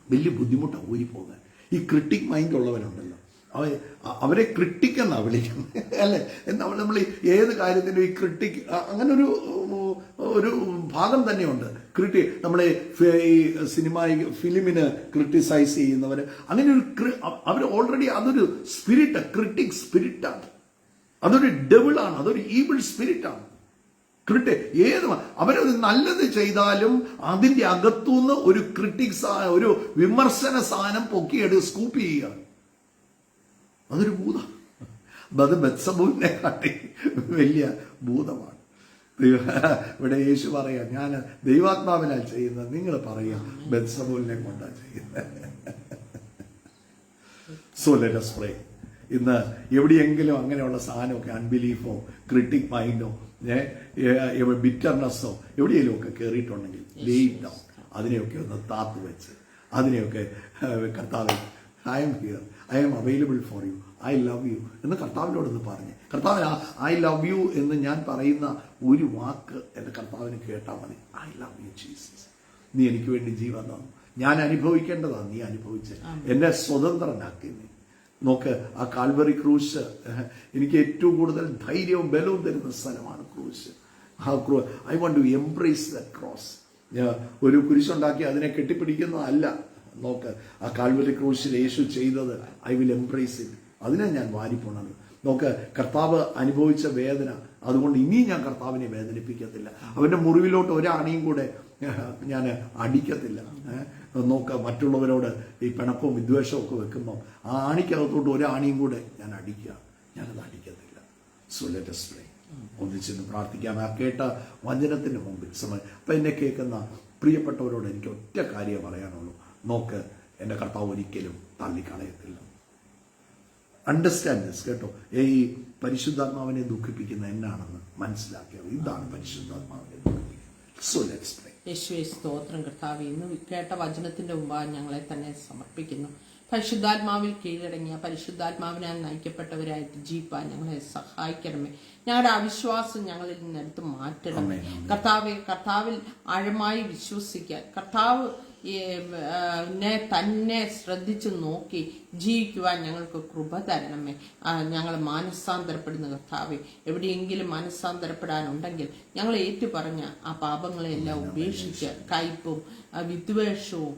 വലിയ ബുദ്ധിമുട്ടാണ് ഊരിപ്പോകാൻ. ഈ ക്രിട്ടിക് മൈൻഡ് ഉള്ളവരുണ്ടല്ലോ, അവരെ ക്രിട്ടിക് എന്നാ വിളിക്കുന്നത് അല്ലെ. നമ്മൾ ഏത് കാര്യത്തിലും ഈ ക്രിട്ടിക് അങ്ങനെ ഒരു ഭാഗം തന്നെയുണ്ട്. നമ്മളെ ഈ ഫിലിമിന് ക്രിട്ടിസൈസ് ചെയ്യുന്നവര്, അങ്ങനെ അവർ ഓൾറെഡി അതൊരു സ്പിരിറ്റ്, ക്രിട്ടിക് സ്പിരിറ്റാണ്. അതൊരു ഡെവിളാണ്, അതൊരു ഈവിൾ സ്പിരിറ്റാണ്. അവരൊരു നല്ലത് ചെയ്താലും അതിന്റെ അകത്തുനിന്ന് ഒരു ക്രിട്ടിക്സ്, ഒരു വിമർശന സാധനം പൊക്കിയെടുത്ത് സ്കൂപ്പ് ചെയ്യുക. അതൊരു ഭൂതം. അത് ബത്സബൂലിനെ കാട്ടി വലിയ ഭൂതമാണ്. ഇവിടെ യേശു പറയാ, ഞാൻ ദൈവാത്മാവിനാൽ ചെയ്യുന്നത്, നിങ്ങൾ പറയാ ബത്സബൂലിനെ കൊണ്ടാണ് ചെയ്യുന്നത്. So let us pray. ഇന്ന് എവിടെയെങ്കിലും അങ്ങനെയുള്ള സാധനമൊക്കെ, അൺബിലീഫോ ക്രിട്ടിക് മൈൻഡോ ബിറ്റർനെസ്സോ എവിടെയെങ്കിലും ഒക്കെ കയറിയിട്ടുണ്ടെങ്കിൽ ലേ ഇറ്റ് ഡൗൺ. അതിനെയൊക്കെ ഒന്ന് താത്തു വെച്ച്, അതിനെയൊക്കെ കർത്താവേ, I am here, I M available for you, I love you എന്ന് കർത്താവിനോടൊന്ന് പറഞ്ഞ്, കർത്താവിന് ഐ ലവ് യു എന്ന് ഞാൻ പറയുന്ന ഒരു വാക്ക് എൻ്റെ കർത്താവിന് കേട്ടാൽ മതി. ഐ ലവ് യു ജീസസ്, നീ എനിക്ക് വേണ്ടി ജീവൻ തന്നു, ഞാൻ അനുഭവിക്കേണ്ടതാണ്, നീ അനുഭവിച്ച് എന്നെ സ്വതന്ത്രനാക്കി. നീ നോക്ക്, ആ കാൽവറി ക്രൂശ് എനിക്ക് ഏറ്റവും കൂടുതൽ ധൈര്യവും ബലവും തരുന്ന സ്ഥലമാണ് ക്രൂശ്. I want to embrace that cross. ഒരു കുരിശുണ്ടാക്കി അതിനെ കെട്ടിപ്പിടിക്കുന്നതല്ല. നോക്ക്, ആ കാൽവറി ക്രൂശിൽ യേശു ചെയ്തത് ഐ വിൽ എംബ്രേസ് ഇറ്റ്. അതിനെ ഞാൻ വാരിപ്പോണത്. നോക്ക്, കർത്താവ് അനുഭവിച്ച വേദന, അതുകൊണ്ട് ഇനിയും ഞാൻ കർത്താവിനെ വേദനിപ്പിക്കത്തില്ല. അവന്റെ മുറിവിലോട്ട് ഒരാണിയും കൂടെ ഞാൻ അടിക്കത്തില്ല. നോക്ക്, മറ്റുള്ളവരോട് ഈ പിണക്കവും വിദ്വേഷവും ഒക്കെ വെക്കുമ്പോൾ ആ ആണിക്കകത്തോട്ട് ഒരാണിയും കൂടെ ഞാൻ അടിക്കുക, ഞാനത് അടിക്കത്തില്ല. So let us pray. ഒന്നിച്ചെന്ന് പ്രാർത്ഥിക്കാം. ആ കേട്ട വചനത്തിന് മുമ്പിൽ അപ്പം എന്നെ കേൾക്കുന്ന പ്രിയപ്പെട്ടവരോട് എനിക്ക് ഒറ്റ കാര്യം പറയാനുള്ളൂ. നോക്ക്, എൻ്റെ കർത്താവ് ഒരിക്കലും തള്ളിക്കളയത്തില്ല. അണ്ടർസ്റ്റാൻഡ് ദിസ് കേട്ടോ. ഈ പരിശുദ്ധാത്മാവിനെ ദുഃഖിപ്പിക്കുന്ന എന്നാണെന്ന് മനസ്സിലാക്കിയത്. ഇതാണ് പരിശുദ്ധാത്മാവിനെ ദുഃഖിപ്പിക്കുന്നത്. സോ ലെറ്റ്സ് പ്രേ. യേശുവേ സ്തോത്രം കർത്താവേ, ഇന്ന് കേട്ട വചനത്തിന്റെ മുമ്പാകെ ഞങ്ങളെ തന്നെ സമർപ്പിക്കുന്നു. പരിശുദ്ധാത്മാവിൽ കീഴടങ്ങിയ, പരിശുദ്ധാത്മാവിനാൽ നയിക്കപ്പെട്ടവരായിട്ട് ജീവിപ്പാൻ ഞങ്ങളെ സഹായിക്കണമേ. ഞങ്ങളുടെ അവിശ്വാസം ഞങ്ങളിൽ നിന്ന് എടുത്ത് മാറ്റണമേ കർത്താവെ. കർത്താവിൽ ആഴമായി വിശ്വസിക്കാൻ, കർത്താവ് തന്നെ ശ്രദ്ധിച്ചു നോക്കി ജീവിക്കുവാൻ ഞങ്ങൾക്ക് കൃപ തരണമേ. ഞങ്ങൾ മാനസാന്തരപ്പെടുന്ന കർത്താവേ, എവിടെയെങ്കിലും മാനസാന്തരപ്പെടാനുണ്ടെങ്കിൽ ഞങ്ങൾ ഏറ്റുപറഞ്ഞ ആ പാപങ്ങളെല്ലാം ഉപേക്ഷിച്ച് കയ്പും വിദ്വേഷവും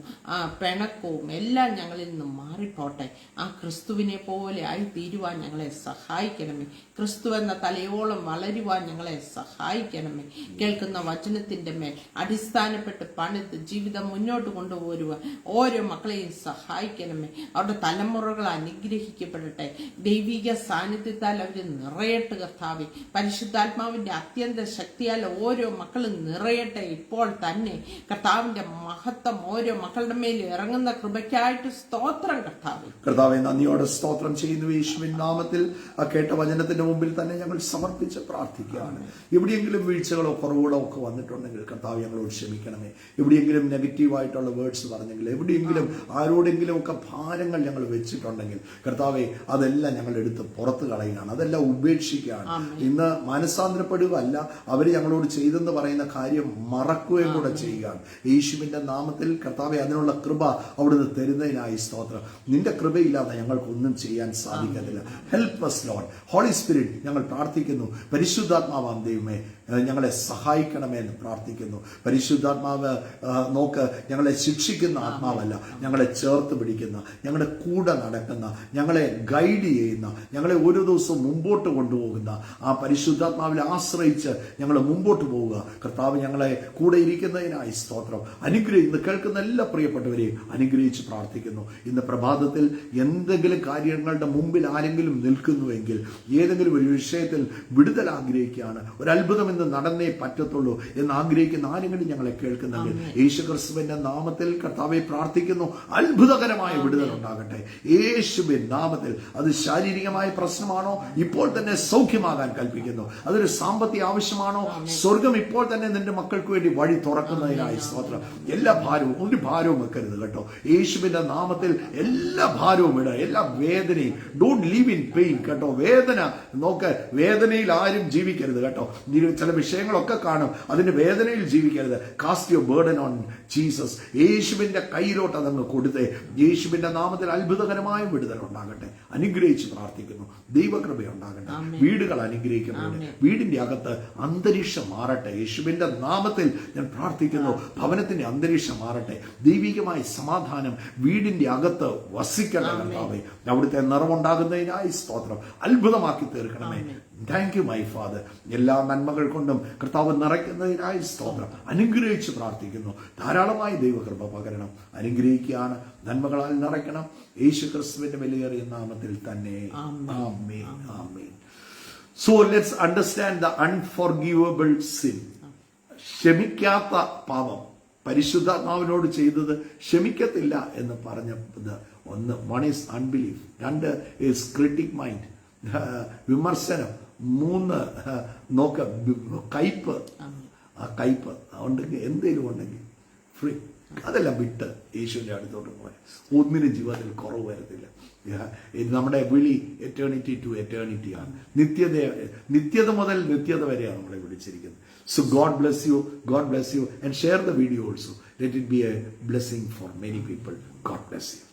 പിണക്കവും എല്ലാം ഞങ്ങളിൽ നിന്ന് മാറിപ്പോട്ടെ. ആ ക്രിസ്തുവിനെ പോലെ ആയി തീരുവാൻ ഞങ്ങളെ സഹായിക്കണമേ. ക്രിസ്തു എന്ന തലയോളം വളരുവാൻ ഞങ്ങളെ സഹായിക്കണമേ. കേൾക്കുന്ന വചനത്തിന്റെ മേൽ അടിസ്ഥാനപ്പെട്ട് പണിത് ജീവിതം മുന്നോട്ട് കൊണ്ടുപോരുവാൻ ഓരോ മക്കളെയും സഹായിക്കണമേ. അവരുടെ തലമുറകൾ അനുഗ്രഹിക്കപ്പെടട്ടെ. ദൈവിക സാന്നിധ്യത്താൽ അവർ നിറയട്ടെ കർത്താവേ. പരിശുദ്ധാത്മാവിന്റെ അത്യന്ത ശക്തിയാൽ ഓരോ മക്കളും നിറയട്ടെ ഇപ്പോൾ തന്നെ. കർത്താവിന്റെ മഹത്വം ഓരോ മക്കളുടെ മേൽ ഇറങ്ങുന്ന കൃപയ്ക്കായിട്ട് സ്തോത്രം കർത്താവേ. കർത്താവെ, നന്ദിയോടെ സ്തോത്രം ചെയ്യുന്നു. യേശുവിൻ നാമത്തിൽ ആ കേട്ട വചനത്തിന്റെ മുമ്പിൽ തന്നെ ഞങ്ങൾ സമർപ്പിച്ച് പ്രാർത്ഥിക്കുകയാണ്. എവിടെയെങ്കിലും വീഴ്ചകളോ കുറവുകളോ ഒക്കെ വന്നിട്ടുണ്ടെങ്കിൽ കർത്താവ് ഞങ്ങളോട് ക്ഷമിക്കണമേ. എവിടെയെങ്കിലും നെഗറ്റീവായിട്ടുള്ള വേർഡ്സ് പറഞ്ഞെങ്കിൽ, എവിടെയെങ്കിലും ആരോടെങ്കിലും ഒക്കെ ഭാരങ്ങൾ ഞങ്ങൾ വെച്ചിട്ടുണ്ടെങ്കിൽ കർത്താവെ, അതെല്ലാം ഞങ്ങൾ എടുത്ത് പുറത്ത് കളയുകയാണ്, അതെല്ലാം ഉപേക്ഷിക്കുകയാണ്. ഇന്ന് മാനസാന്തരപ്പെടുക അല്ല, അവർ ഞങ്ങളോട് ചെയ്തെന്ന് പറയുന്ന കാര്യം മറക്കുകയും കൂടെ ചെയ്യുകയാണ്. യേശുവിന്റെ നാമത്തിൽ കർത്താവെ, അതിനുള്ള കൃപ അവിടുന്ന് തരുന്നതിനായി സ്തോത്രം. നിന്റെ കൃപയില്ലാതെ ഞങ്ങൾക്കൊന്നും ചെയ്യാൻ സാധിക്കത്തില്ല. Help us Lord. Holy spirit, ഞങ്ങൾ പ്രാർത്ഥിക്കുന്നു. പരിശുദ്ധാത്മാവാം ദൈവമേ, ഞങ്ങളെ സഹായിക്കണമേ എന്ന് പ്രാർത്ഥിക്കുന്നു. പരിശുദ്ധാത്മാവ് നോക്ക്, ഞങ്ങളെ ശിക്ഷിക്കുന്ന ആത്മാവല്ല, ഞങ്ങളെ ചേർത്ത് പിടിക്കുന്ന, ഞങ്ങളുടെ കൂടെ നടക്കുന്ന, ഞങ്ങളെ ഗൈഡ് ചെയ്യുന്ന, ഞങ്ങളെ ഓരോ ദിവസവും മുമ്പോട്ട് കൊണ്ടുപോകുന്ന ആ പരിശുദ്ധാത്മാവിനെ ആശ്രയിച്ച് ഞങ്ങൾ മുമ്പോട്ട് പോവുക. കർത്താവ് ഞങ്ങളെ കൂടെ ഇരിക്കുന്നതിനായി സ്തോത്രം. ഇന്ന് കേൾക്കുന്ന എല്ലാ പ്രിയപ്പെട്ടവരെയും അനുഗ്രഹിച്ച് പ്രാർത്ഥിക്കുന്നു. ഇന്ന് പ്രഭാതത്തിൽ എന്തെങ്കിലും കാര്യങ്ങളുടെ മുമ്പിൽ ആരെങ്കിലും നിൽക്കുന്നുവെങ്കിൽ, ഏതെങ്കിലും ഒരു വിഷയത്തിൽ വിടുതൽ ആഗ്രഹിക്കുകയാണ്, ഒരു അത്ഭുതം ഇന്ന് നടന്നേ പറ്റത്തുള്ളൂ എന്ന് ആഗ്രഹിക്കുന്ന ആരെങ്കിലും ഞങ്ങളെ കേൾക്കുന്നെങ്കിൽ യേശുക്രിസ്തുവിന്റെ നാമത്തിൽ കർത്താവെ പ്രാർത്ഥിക്കുന്നു. അത്ഭുതകരമായ വിടുതൽ ഉണ്ടാകട്ടെ യേശുവിൻ നാമത്തിൽ. അത് ശാരീരികമായ പ്രശ്നമാണോ, ഇപ്പോൾ തന്നെ സൗഖ്യമാകാൻ കൽപ്പിക്കുന്നു. അതൊരു സാമ്പത്തിക ആവശ്യമാണോ, സ്വർഗം ഇപ്പോൾ തന്നെ നിന്റെ മക്കൾക്ക് വേണ്ടി വഴി തുറക്കുന്നതിനായി സ്തോത്രം. എല്ലാ ഭാരവും, ഒരു ഭാരവും വെക്കരുത് കേട്ടോ. യേശുവിന്റെ നാമത്തിൽ എല്ലാ ഭാരവും ഇട, എല്ലാ വേദനയും. ഡോണ്ട് ലീവ് ഇൻ പെയിൻ കേട്ടോ. വേദന നോക്ക്, വേദനയിൽ ആരും ജീവിക്കരുത് കേട്ടോ. ചില വിഷയങ്ങളൊക്കെ കാണും, അതിന്റെ വേദനയിൽ ജീവിക്കരുത്. Cast your burden on Jesus. യേശുവിന്റെ കയ്യിലോട്ട് അതങ്ങ് കൊടുത്തേ. യേശുവിന്റെ നാമത്തിൽ അത്ഭുതകരമായ വിടുതൽ ഉണ്ടാകട്ടെ. അനുഗ്രഹിച്ച് പ്രാർത്ഥിക്കുന്നു. ദൈവകൃപ ഉണ്ടാകട്ടെ. വീടുകൾ അനുഗ്രഹിക്കപ്പെടട്ടെ. വീടിന്റെ അകത്ത് അന്തരീക്ഷം മാറട്ടെ. യേശുവിന്റെ നാമത്തിൽ ഞാൻ പ്രാർത്ഥിക്കുന്നു. ഭവനത്തിന്റെ അന്തരീക്ഷം മാറട്ടെ. ദൈവികമായ സമാധാനം വീടിന്റെ അകത്ത് വസിക്കട്ടെ കർത്താവേ. അവിടുത്തെ നിറവുണ്ടാകുന്നതിനായി സ്തോത്രം. അത്ഭുതമാക്കി തീർക്കണമേ. Thank you my father. എല്ലാ നന്മകൾ കൊണ്ടും കർത്താവ് നിറയ്ക്കുന്നതിനായി സ്തോത്രം. അനുഗ്രഹിച്ച് പ്രാർത്ഥിക്കുന്നു. ധാരാളമായി ദൈവകൃപ പകരണം. അനുഗ്രഹിക്കുകയാണ്, നന്മകളാൽ നിറയ്ക്കണം. യേശു ക്രിസ്തുവിന്റെ വിലയേറിയ നാമത്തിൽ തന്നെ. ആമേൻ, ആമേൻ. So let's understand the unforgivable sin. ക്ഷമിക്കാത്ത പാപം. പരിശുദ്ധാത്മാവിനോട് ചെയ്തത് ക്ഷമിക്കത്തില്ല എന്ന് പറഞ്ഞത് one is unbelief, 2 is critic mind, വിമർശനം, 3 നോക്ക കയ്പ്. ആ കയ്പ് ഉണ്ടെങ്കിൽ, എന്തെങ്കിലും ഉണ്ടെങ്കിൽ ഫ്രീ, അതെല്ലാം വിട്ട് യേശുവിന്റെ അടുത്തോട്ട് പോയാൽ ഒന്നിനും ജീവിതത്തിൽ കുറവ് വരത്തില്ല. നമ്മുടെ വിളി എറ്റേണിറ്റി ടു എറ്റേണിറ്റി ആണ്. നിത്യത മുതൽ നിത്യത വരെയാണ് നമ്മളെ വിളിച്ചിരിക്കുന്നത്. So God bless you, God bless you, and share the video also. Let it be a blessing for many people. God bless you.